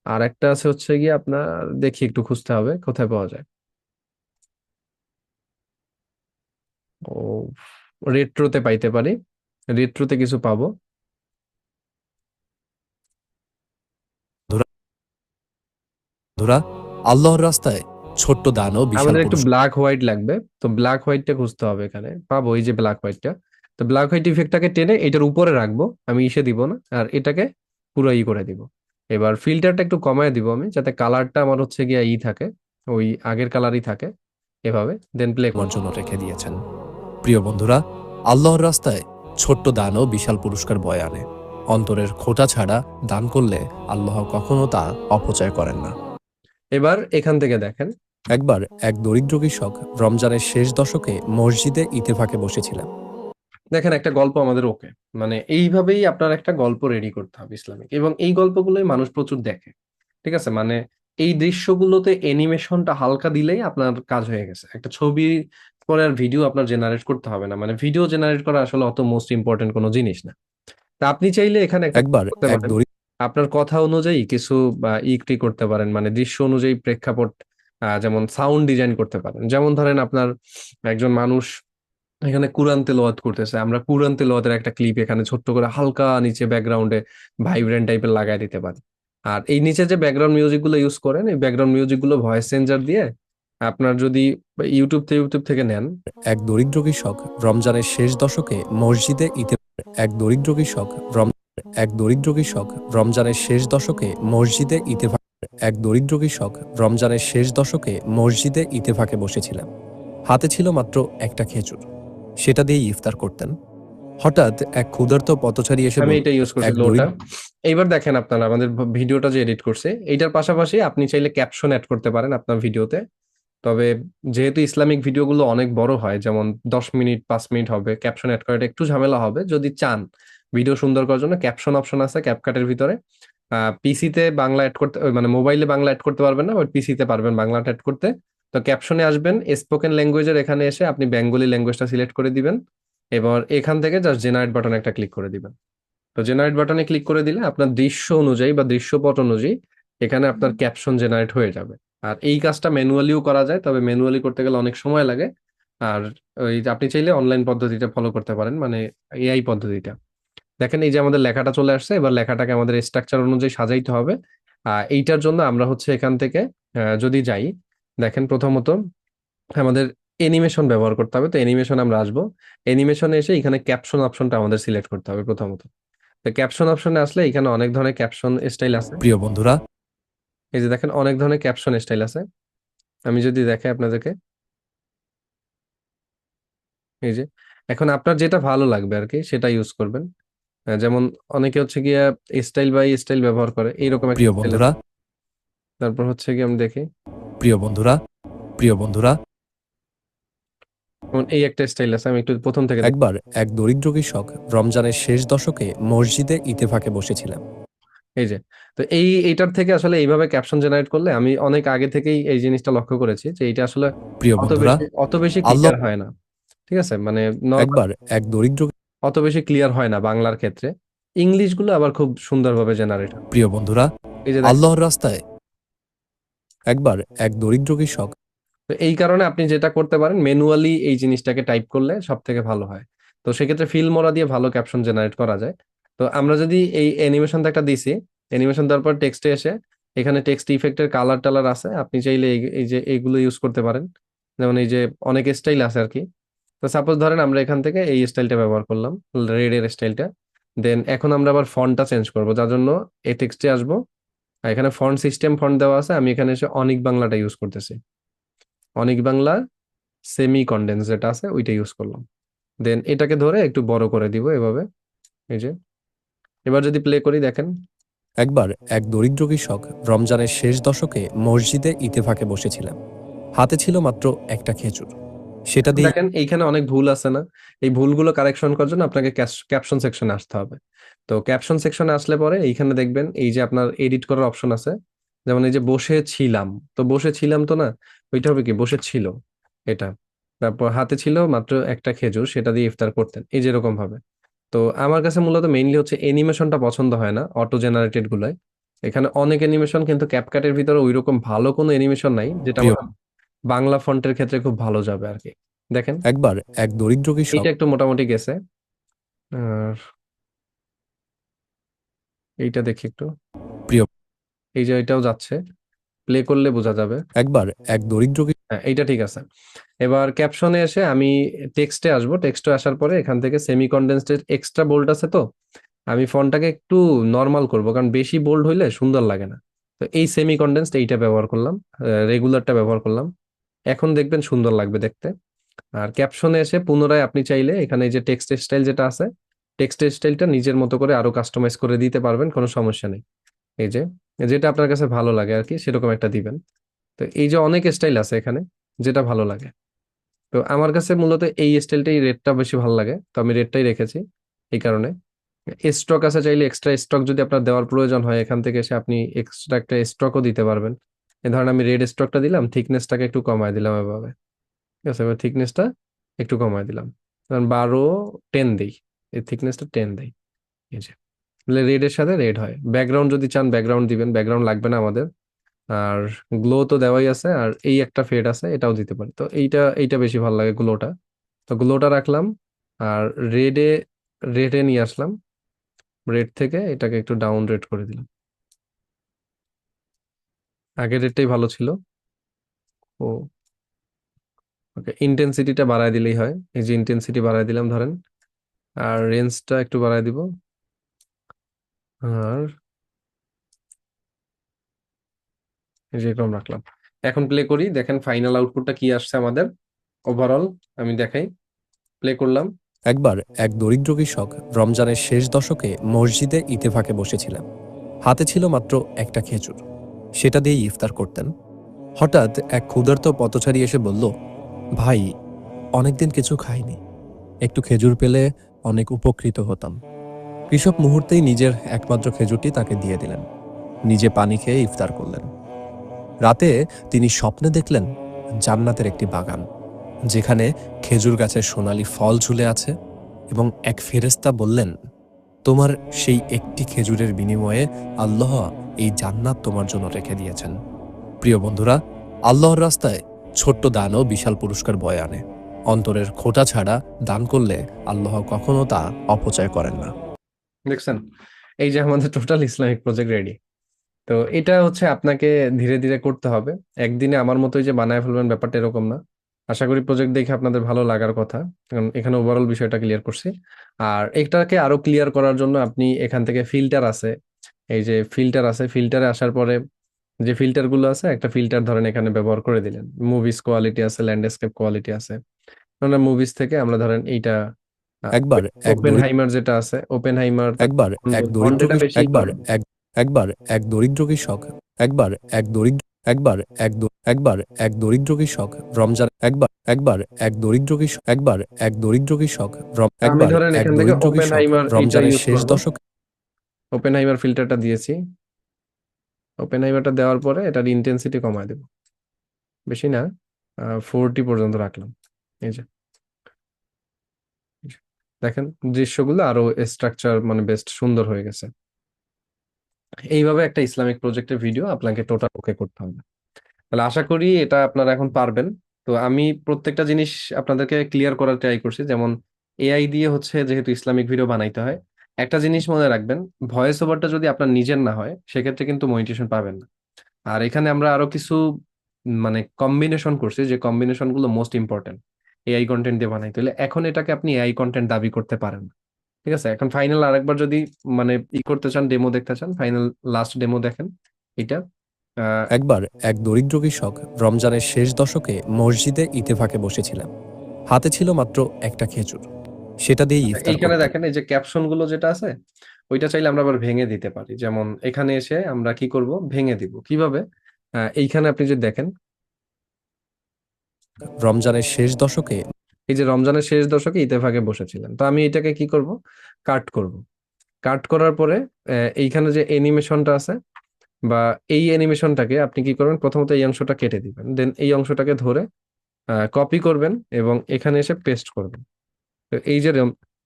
A: আর একটা আছে হচ্ছে গিয়ে আপনার, দেখি একটু খুঁজতে হবে কোথায় পাওয়া যায়। ও, রেট্রোতে পাইতে পারি, রেট্রোতে কিছু পাবো।
C: ধরা আল্লাহর রাস্তায় ছোট্ট দানও বিশাল
A: আমাদের একটু
C: পুরস্কার।
A: ব্ল্যাক হোয়াইট লাগবে, তো ব্ল্যাক হোয়াইটটা খুঁজতে হবে। এখানে পাবো এই যে ব্ল্যাক হোয়াইটটা। তো ব্ল্যাক হোয়াইট ইফেক্টটাকে টেনে এটার উপরে রাখবো, আমি ইসে দিব না, আর এটাকে পুরো করে দিব। এবার ফিল্টারটা একটু কমায় দিব আমি, যাতে কালারটা আমার হচ্ছে গিয়ে থাকে, ওই আগের কালারই থাকে, এভাবে। দেন প্লে
C: তোমার
A: করব।
C: জন্য রেখে দিয়েছেন। প্রিয় বন্ধুরা, আল্লাহর রাস্তায় ছোট্ট দানও বিশাল পুরস্কার বয়ে আনে। অন্তরের খোঁটা ছাড়া দান করলে আল্লাহ কখনো তা অপচয় করেন না।
A: এবার এখান থেকে দেখেন,
C: একবার এক দরিদ্র কৃষক রমজানের শেষ দশকে মসজিদে ইতেফাকে বসেছিলেন।
A: দেখেন একটা গল্প আমাদের ওকে। মানে এইভাবেই আপনার একটা গল্প রেডি করতে হবে ইসলামিক, এবং এই গল্পগুলোই মানুষ প্রচুর দেখে, ঠিক আছে। মানে এই দৃশ্যগুলোতে অ্যানিমেশনটা হালকা দিলেই আপনার কাজ হয়ে গেছে। একটা ছবি পরে আর ভিডিও আপনার জেনারেট করতে হবে না, মানে ভিডিও জেনারেট করা আসলে অত মোস্ট ইম্পর্টেন্ট কোনো জিনিস না। তা আপনি চাইলে এখানে একটা
C: একবার
A: করতে
C: এক
A: পারেন,
C: দরিদ্র
A: আপনার কথা অনুযায়ী কিছু ইকটি করতে পারেন, মানে দৃশ্য অনুযায়ী প্রেক্ষাপট, যেমন সাউন্ড ডিজাইন করতে পারেন। যেমন ধরেন আপনার একজন মানুষ এখানে কুরআন তেলাওয়াত করতেছে, আমরা কুরআন তেলাওয়াতের একটা ক্লিপ এখানে ছোট্ট করে হালকা নিচে ব্যাকগ্রাউন্ডে ভাইব্রেন্ট টাইপের লাগাই দিতে পারি। আর এই নিচে যে ব্যাকগ্রাউন্ড মিউজিক গুলো ইউজ করেন, এই ব্যাকগ্রাউন্ড মিউজিক গুলো ভয়েস চেঞ্জার দিয়ে আপনার যদি ইউটিউব থেকে নেন।
C: এক দরিদ্র কৃষক রমজানের শেষ দশকে মসজিদে এক দরিদ্র কৃষক রম এক দরিদ্র কৃষক রমজানের শেষ দশকে মসজিদে ইতেফাক এক দরিদ্র কৃষক রমজানের শেষ দশকে মসজিদে ইতেফাকে বসেছিলেন। হাতে ছিল মাত্র একটা খেজুর। সেটা দিয়েই ইফতার করতেন। হঠাৎ এক ক্ষুধার্ত পথচারী এসে
A: আমি
C: বলল,
A: এটা ইউজ করছি
C: এক
A: গ্লোটা।
C: দরিদ্র
A: এইবার দেখেন আপনারা আমাদের ভিডিওটা যে এডিট করছে এইটার পাশাপাশি আপনি চাইলে ক্যাপশন অ্যাড করতে পারেন আপনার ভিডিওতে। তবে যেহেতু ইসলামিক ভিডিওগুলো অনেক বড় হয়, যেমন 10 মিনিট 5 মিনিট হবে, ক্যাপশন অ্যাড করাটা একটু ঝামেলা হবে। যদি চান ভিডিও সুন্দর করার জন্য ক্যাপশন অপশন আছে ক্যাপকাটের ভিতরে। পিসিতে বাংলা অ্যাড করতে মানে মোবাইলে বাংলা অ্যাড করতে পারবেন না, বাট পিসিতে পারবেন বাংলাটা অ্যাড করতে। তো ক্যাপশনে আসবেন, স্পোকেন ল্যাঙ্গুয়েজের এখানে এসে আপনি বেঙ্গলি ল্যাঙ্গুয়েজটা সিলেক্ট করে দিবেন। এবার এখান থেকে জাস্ট জেনারেট বাটন একটা ক্লিক করে দিবেন। তো জেনারেট বাটনে ক্লিক করে দিলে আপনার দৃশ্য অনুযায়ী বা দৃশ্যপট অনুযায়ী এখানে আপনার ক্যাপশন জেনারেট হয়ে যাবে। আর এই কাজটা ম্যানুয়ালিও করা যায়, তবে ম্যানুয়ালি করতে গেলে অনেক সময় লাগে। আর ওই যে আপনি চাইলে অনলাইন পদ্ধতিটা ফলো করতে পারেন, মানে এআই পদ্ধতিটা। দেখেন এই যে আমাদের লেখাটা চলে আসছে, এবার লেখাটাকে আমাদের স্ট্রাকচার অনুযায়ী সাজাইতে হবে। এইটার জন্য আমরা হচ্ছে এখান থেকে যদি যাই, দেখেন প্রথমত আমাদের অ্যানিমেশন ব্যবহার করতে হবে। তো অ্যানিমেশন আমরা আসবো, অ্যানিমেশনে এসে এখানে ক্যাপশন অপশনটা আমাদের সিলেক্ট করতে হবে প্রথমত। তো ক্যাপশন অপশনে আসলে এখানে অনেক ধরনের ক্যাপশন স্টাইল আছে।
C: প্রিয় বন্ধুরা,
A: এই যে দেখেন অনেক ধরনের ক্যাপশন স্টাইল আছে। আমি যদি দেখাই আপনাদেরকে, এই যে এখন আপনার যেটা ভালো লাগবে আর কি সেটা ইউজ করবেন। যেমন অনেকে হচ্ছে গিয়া স্টাইল বাই স্টাইল ব্যবহার করে, এইরকম একটা
C: প্রিয়
A: স্টাইল
C: বন্ধুরা,
A: আছে। তারপর হচ্ছে কি আমি দেখি,
C: প্রিয় বন্ধুরা, প্রিয় বন্ধুরা,
A: যেমন এই একটা স্টাইল আছে, আমি একটু প্রথম থেকে দেখি।
C: একবার এক দরিদ্র কৃষক রমজানের শেষ দশকে মসজিদে ইতেফাকে বসেছিলেন।
A: এই যে, তো এইটার থেকে আসলে এইভাবে ক্যাপশন জেনারেট করলে আমি অনেক আগে থেকেই এই জিনিসটা লক্ষ্য করেছি যে এটা আসলে
C: প্রিয় বন্ধুরা,
A: অত বেশি
C: আল্লাহ
A: ক্লিয়ার হয় না। ঠিক আছে, মানে নর্মাল
C: একবার এক দরিদ্র
A: অত বেশি ক্লিয়ার হয় না বাংলার ক্ষেত্রে। ইংলিশ গুলো আবার খুব সুন্দরভাবে জেনারেট হয়।
C: প্রিয় বন্ধুরা,
A: এই যে দেখেন,
C: আল্লাহর রাস্তায় একবার এক দরিদ্র কৃষক
A: তো এই কারণে আপনি যেটা করতে পারেন ম্যানুয়ালি এই জিনিসটাকে টাইপ করলে সব থেকে ভালো হয়। তো সেক্ষেত্রে ফিল্মোরা দিয়ে ভালো ক্যাপশন জেনারেট করা যায়। তো আমরা যদি এই অ্যানিমেশনটা একটা দিছি, অ্যানিমেশন দেওয়ার পর টেক্সটে এসে এখানে টেক্সট ইফেক্টের কালার টালার আছে, আপনি চাইলে এই যে এইগুলো ইউজ করতে পারেন। যেমন এই যে অনেক স্টাইল আছে আর কি। তো সাপোজ ধরেন আমরা এখান থেকে এই স্টাইলটা ব্যবহার করলাম, রেড এর স্টাইলটা। দেন এখন আমরা আবার ফন্টটা চেঞ্জ করব, যার জন্য এই টেক্সটে আসবো। আর এখানে ফন্ট সিস্টেম ফন্ট দেওয়া আছে, আমি এখানে এসে অনিক বাংলাটা ইউজ করতেছি। অনিক বাংলা সেমি কন্ডেন্স যেটা আছে ওইটা ইউজ করলাম। দেন এটাকে ধরে একটু বড় করে দিব এভাবে। এই যে এবার যদি প্লে করি দেখেন,
C: একবার এক দরিদ্র কৃষক রমজানের শেষ দশকে মসজিদে ইতেফাকে বসেছিলেন। হাতে ছিল মাত্র একটা খেজুর। সেটা দিয়ে
A: দেখেন এইখানে অনেক ভুল আছে না? এই ভুলগুলো কারেকশন করার জন্য আপনাকে ক্যাপশন সেকশনে আসতে হবে। তো ক্যাপশন সেকশনে আসলে পরে এইখানে দেখবেন এই যে আপনার এডিট করার অপশন আছে। যেমন এই যে বসে ছিলাম, তো বসে ছিলাম তো না, ওইটা হবে কি বসে ছিল এটা। তারপর হাতে ছিল মাত্র একটা খেজুর, সেটা দিয়ে ইফতার করতেন, এই যে এরকম ভাবে। তো আমার কাছে মূলত মেইনলি হচ্ছে অ্যানিমেশনটা পছন্দ হয় না অটো জেনারেটেড গুলাই। এখানে অনেক অ্যানিমেশন কিন্তু ক্যাপকাটের ভিতরে ওইরকম ভালো কোনো অ্যানিমেশন নাই যেটা
C: প্রিয়
A: আমার বাংলা ফন্টের ক্ষেত্রে খুব ভালো যাবে আর কি। দেখেন
C: একবার এক দরিদ্র কৃষক
A: এইটা একটু মোটামুটি গেছে। আর এইটা দেখি একটু,
C: প্রিয়
A: এই যে এটাও যাচ্ছে, প্লে করলে বোঝা যাবে।
C: একবার এক দরিদ্র
A: হ্যাঁ এইটা ঠিক আছে। এবার ক্যাপশনে এসে আমি টেক্সটে আসবো, টেক্সটে আসার পরে এখান থেকে সেমি কনডেন্সড এক্সট্রা বোল্ড আছে, তো আমি ফন্টটাকে একটু নর্মাল করব, কারণ বেশি বোল্ড হইলে সুন্দর লাগে না। তো এই সেমি কনডেন্সড এইটা ব্যবহার করলাম, রেগুলারটা ব্যবহার করলাম। এখন দেখবেন সুন্দর লাগবে দেখতে। আর ক্যাপশনে এসে পুনরায় আপনি চাইলে এখানে এই যে টেক্সট স্টাইল যেটা আছে, টেক্সট স্টাইলটা নিজের মতো করে আরো কাস্টমাইজ করে দিতে পারবেন, কোনো সমস্যা নেই। এই যে যেটা আপনার কাছে ভালো লাগে আর কি সেরকম একটা দিবেন। তো এই যে অনেক স্টাইল আছে এখানে, যেটা ভালো লাগে। তো আমার কাছে মূলত এই স্টাইলটাই, রেডটা বেশি ভালো লাগে, তো আমি রেডটাই রেখেছি এই কারণে। স্টক আছে, চাইলে এক্সট্রা স্টক যদি আপনার দেওয়ার প্রয়োজন হয় এখান থেকে এসে আপনি এক্সট্রা একটা স্টকও দিতে পারবেন। এই ধরেন আমি রেড স্টকটা দিলাম, থিকনেসটাকে একটু কমায় দিলাম এভাবে। ঠিক আছে, এবার থিকনেসটা একটু কমায় দিলাম, কারণ 12 10 দিই, এই থিকনেসটা 10 দেই। এই যে রেড এর সাথে রেড হয়। ব্যাকগ্রাউন্ড যদি চান ব্যাকগ্রাউন্ড দিবেন, ব্যাকগ্রাউন্ড লাগবে না আমাদের। আর গ্লো তো দেওয়াই আছে, আর এই একটা ফেড আছে এটাও দিতে পারি। তো এইটা বেশি ভালো লাগে গ্লোটা। তো গ্লোটা রাখলাম। আর রেডে রেডে নিয়ে আসলাম, রেড থেকে এটাকে একটু ডাউন রেড করে দিলাম। আগের রেডটাই ভালো ছিল। ও ওকে, ইন্টেন্সিটিটা বাড়ায় দিলেই হয়। এই যে ইন্টেন্সিটি বাড়ায় দিলাম ধরেন। আর রেঞ্জটা একটু বাড়ায় দিব। আর এই যে এরকম রাখলাম। এখন প্লে করি, দেখেন ফাইনাল আউটপুটটা কি আসছে আমাদের ওভারঅল। আমি দেখাই, প্লে করলাম।
C: একবার এক দরিদ্র কৃষক রমজানের শেষ দশকে মসজিদে ইতেফাকে বসেছিলেন। হাতে ছিল মাত্র একটা খেজুর, সেটা দিয়েই ইফতার করতেন। হঠাৎ এক ক্ষুধার্ত পথচারী এসে বলল, ভাই, অনেকদিন কিছু খাইনি, একটু খেজুর পেলে অনেক উপকৃত হতাম। কৃষক মুহূর্তেই নিজের একমাত্র খেজুরটি তাকে দিয়ে দিলেন, নিজে পানি খেয়ে ইফতার করলেন। রাতে তিনি স্বপ্নে দেখলেন জান্নাতের একটি বাগান, যেখানে খেজুর গাছের সোনালী ফল ঝুলে আছে, এবং এক ফেরেশতা বললেন, তোমার সেই একটি খেজুরের বিনিময়ে আল্লাহ এই জান্নাত তোমার জন্য রেখে দিয়েছেন। প্রিয় বন্ধুরা, আল্লাহর রাস্তায় ছোট্ট দানও বিশাল পুরস্কার বয়ে আনে। অন্তরের খোঁটা ছাড়া দান করলে আল্লাহ কখনো তা অপচয় করেন না।
A: দেখছেন, এই যে আমাদের টোটাল ইসলামিক প্রজেক্ট রেডি। তো এটা হচ্ছে আপনাকে ধীরে ধীরে করতে হবে। একদিনে আমার মতোই যে বানায় ফেলবেন ব্যাপারটা এরকম না। আশা করি প্রজেক্ট দেখে আপনাদের ভালো লাগার কথা, কারণ এখানে ওভারঅল বিষয়টা ক্লিয়ার করছি। আর এটাকে আরো ক্লিয়ার করার জন্য আপনি এখান থেকে ফিল্টার আছে, এই যে ফিল্টার আছে, ফিল্টারে আসার পরে যে ফিল্টার গুলো আছে, একটা ফিল্টার ধরেন এখানে ব্যবহার করে দিলেন। মুভিস কোয়ালিটি আছে, ল্যান্ডস্কেপ কোয়ালিটি আছে। আমরা মুভিস থেকে আমরা ধরেন এইটা
C: একবার এক
A: ওপেন
C: দরিদ্র
A: হাইমার যেটা আছে, ওপেন হাইমার
C: একবার এক দরিদ্র
A: ফন্টটা
C: কৃষক
A: বেশি
C: একবার
A: করেন।
C: এক একবার এক দরিদ্র কৃষক একবার এক দরিদ্র একবার এক দ- একবার এক দরিদ্র কৃষক রমজান একবার একবার এক দরিদ্র কৃষক একবার এক দরিদ্র কৃষক
A: আমি
C: একবার
A: ধরেন
C: এক
A: এখান থেকে
C: দরিদ্র
A: ওপেন
C: কৃষক
A: হাইমার এইটা
C: রমজানের
A: ইউজ
C: শেষ
A: করব।
C: দশকে
A: ওপেন হাইমার ফিল্টারটা দিয়েছি। ওপেন হাইমারটা দেওয়ার পরে এটার ইন্টেন্সিটি কমায় দেব, বেশি না, 40 পর্যন্ত রাখলাম। এই যে দেখেন দৃশ্যগুলো আরো স্ট্রাকচার মানে বেস্ট সুন্দর হয়ে গেছে। এইভাবে একটা ইসলামিক প্রজেক্টের ভিডিও আপনাকে টোটাল ওকে করতে হবে। তাহলে আশা করি এটা আপনারা এখন পারবেন। তো আমি প্রত্যেকটা জিনিস আপনাদেরকে ক্লিয়ার করার ট্রাই করছি। যেমন এআই দিয়ে হচ্ছে যেহেতু ইসলামিক ভিডিও বানাইতে হয়, একটা জিনিস মনে রাখবেন, ভয়েস ওভারটা যদি আপনার নিজের না হয় সেক্ষেত্রে কিন্তু মনিটেশন পাবেন না। আর এখানে আমরা আরো কিছু মানে কম্বিনেশন করছি, যে কম্বিনেশন গুলো মোস্ট ইম্পর্টেন্ট এআই কন্টেন্ট দিয়ে বানাইতে হলে। এখন এটাকে আপনি এআই কন্টেন্ট দাবি করতে পারেন না। ঠিক আছে, এখন ফাইনাল আরেকবার যদি মানে করতে চান, ডেমো দেখতে চান, ফাইনাল লাস্ট ডেমো দেখেন এটা।
C: একবার এক দরিদ্র কৃষক রমজানের শেষ দশকে মসজিদে ইতেফাকে বসেছিলেন। হাতে ছিল মাত্র একটা খেজুর, সেটা দিয়েই ইফতার
A: এইখানে
C: করতেন।
A: দেখেন এই যে ক্যাপশন গুলো যেটা আছে, ওইটা চাইলে আমরা আবার ভেঙে দিতে পারি। যেমন এখানে এসে আমরা কি করব, ভেঙে দিব কিভাবে। এইখানে আপনি যদি দেখেন,
C: রমজানের শেষ দশকে
A: এই যে রমজানের শেষ দশকে ইত্তেফাকে বসেছিলেন, তো আমি এটাকে কি করব, কাট করব। কাট করার পরে এইখানে যে অ্যানিমেশনটা আছে, বা এই অ্যানিমেশনটাকে আপনি কি করবেন, প্রথমত এই অংশটা কেটে দিবেন, দেন এই অংশটাকে ধরে কপি করবেন এবং এখানে এসে পেস্ট করবেন। তো এই যে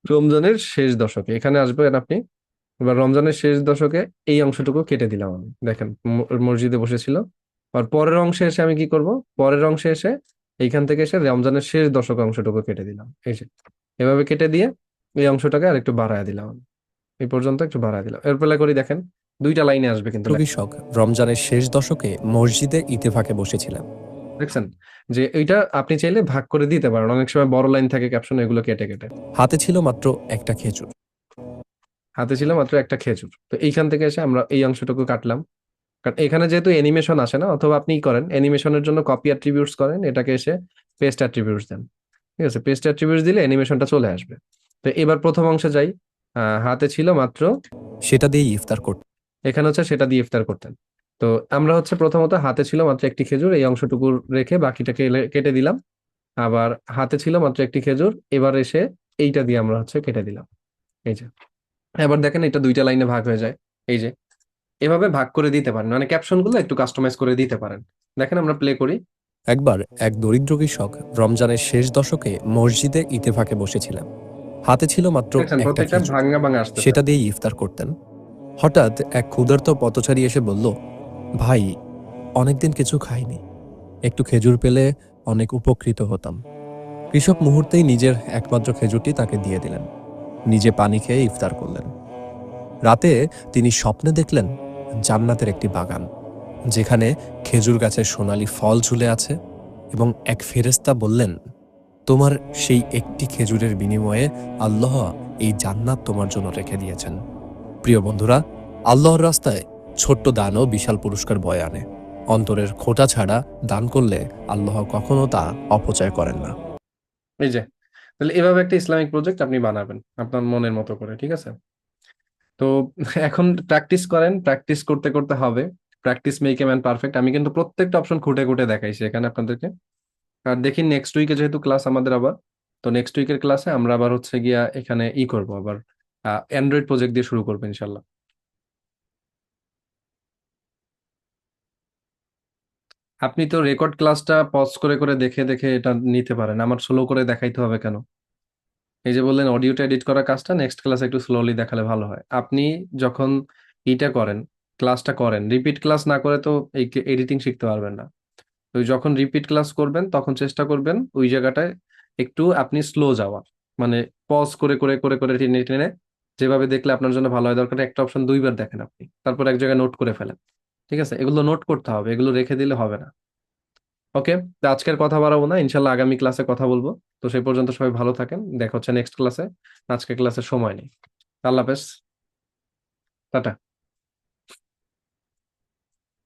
A: রমজানের শেষ দশকে এখানে আসবেন আপনি। এবার রমজানের শেষ দশকে এই অংশটুকু কেটে দিলাম আমি, দেখেন মসজিদে বসেছিল। আর পরের অংশে এসে আমি কি করব, পরের অংশে এসে এইখান থেকে এসে রমজানের শেষ দশক অংশটুকু কেটে দিলাম। এই যে এভাবে কেটে দিয়ে এই অংশটাকে আর একটু বাড়ায় দিলাম আমি, এই পর্যন্ত একটু বাড়ায় দিলাম। এরপর করি দেখেন, দুইটা লাইনে আসবে কিন্তু
C: কৃষক রমজানের শেষ দশকে মসজিদে ইতেফাকে বসেছিলেন।
A: দেখছেন যে এইটা আপনি চাইলে ভাগ করে দিতে পারেন। অনেক সময় বড় লাইন থাকে ক্যাপশন, এগুলো কেটে কেটে।
C: হাতে ছিল মাত্র একটা খেজুর।
A: হাতে ছিল মাত্র একটা খেজুর, তো এইখান থেকে এসে আমরা এই অংশটুকু কাটলাম। কারণ এখানে যেহেতু অ্যানিমেশন আসে না, অথবা আপনি কি করেন, অ্যানিমেশনের জন্য কপি অ্যাট্রিবিউটস করেন, এটাকে এসে পেস্ট অ্যাট্রিবিউটস দেন। ঠিক আছে, পেস্ট অ্যাট্রিবিউটস দিলে অ্যানিমেশনটা চলে আসবে। তো এবার প্রথম অংশে যাই। হাতে ছিল মাত্র,
C: সেটা দিয়েই ইফতার করতেন।
A: এখানে হচ্ছে সেটা দিয়ে ইফতার করতেন। তো আমরা হচ্ছে প্রথমত হাতে ছিল মাত্র একটি খেজুর, এই অংশটুকু রেখে বাকিটাকে কেটে দিলাম। আবার হাতে ছিল মাত্র একটি খেজুর, এবার এসে এইটা দিয়ে আমরা হচ্ছে কেটে দিলাম। এই যে এবার দেখেন এটা দুইটা লাইনে ভাগ হয়ে যায়। এই যে এভাবে ভাগ করে দিতে পারেন, মানে ক্যাপশন গুলো একটু কাস্টমাইজ করে দিতে পারেন। দেখেন আমরা প্লে করি।
C: একবার এক দরিদ্র কৃষক রমজানের শেষ দশকে মসজিদে ইতেফাকে বসেছিলেন। হাতে ছিল মাত্র
A: দেখছেন
C: একটা
A: প্রত্যেকটা
C: খেজুর,
A: ভাঙা ভাঙা আসতেছে।
C: সেটা দিয়েই ইফতার করতেন। হঠাৎ এক ক্ষুধার্ত পথচারী এসে বলল, ভাই, অনেকদিন কিছু খাইনি, একটু খেজুর পেলে অনেক উপকৃত হতাম। কৃষক মুহূর্তেই নিজের একমাত্র খেজুরটি তাকে দিয়ে দিলেন, নিজে পানি খেয়ে ইফতার করলেন। রাতে তিনি স্বপ্নে দেখলেন জান্নাতের একটি বাগান, যেখানে খেজুর গাছের সোনালী ফল ঝুলে আছে, এবং এক ফেরেশতা বললেন, তোমার সেই একটি খেজুরের বিনিময়ে আল্লাহ এই জান্নাত তোমার জন্য রেখে দিয়েছেন। প্রিয় বন্ধুরা, আল্লাহর রাস্তায় ছোট্ট দানও বিশাল পুরস্কার বয়ে আনে। অন্তরের খোঁটা ছাড়া দান করলে আল্লাহ কখনো তা অপচয় করেন না।
A: এই যে তাহলে এভাবে একটা ইসলামিক প্রজেক্ট আপনি বানাবেন আপনার মনের মতো করে, ঠিক আছে? তো এখন প্র্যাকটিস করেন, প্র্যাকটিস করতে করতে হবে। Practice make a man perfect. আমি কিন্তু প্রত্যেকটা অপশন খুঁটে খুঁটে দেখাইছি এখানে আপনাদেরকে। আর দেখি নেক্সট উইকে যেহেতু ক্লাস আমাদের আবার, তো নেক্সট উইকের ক্লাসে আমরা আবার হচ্ছে গিয়া এখানে করব আবার, অ্যান্ড্রয়েড প্রজেক্ট দিয়ে শুরু করবো ইনশাল্লাহ। আপনি তো রেকর্ড ক্লাসটা পজ করে করে দেখে দেখে এটা নিতে পারেন, আমার স্লো করে দেখাইতে হবে কেন? এই যে বললেন অডিওটা এডিট করার কাজটা নেক্সট ক্লাসে একটু স্লোলি দেখালে ভালো হয়। আপনি যখন এইটা করেন, ক্লাসটা করেন, রিপিট ক্লাস না করে তো এই এডিটিং শিখতে পারবেন না। তো যখন রিপিট ক্লাস করবেন তখন চেষ্টা করবেন ওই জায়গাটায় একটু আপনি স্লো যাওয়ার, মানে পজ করে করে করে করে টেনে টেনে যেভাবে দেখলে আপনার জন্য ভালো হয়, দরকার একটা অপশন দুইবার দেখেন আপনি, তারপর এক জায়গায় নোট করে ফেলেন। ঠিক আছে, এগুলো নোট করতে হবে, এগুলো রেখে দিলে হবে না। ওকে, তো আজকের কথা বাড়াবো না, ইনশাল্লাহ আগামী ক্লাসে কথা বলবো। তো সেই পর্যন্ত সবাই ভালো থাকেন, দেখা হচ্ছে নেক্সট ক্লাসে। আজকের ক্লাসে সময় নেই। আল্লাহ হাফেজ, টাটা।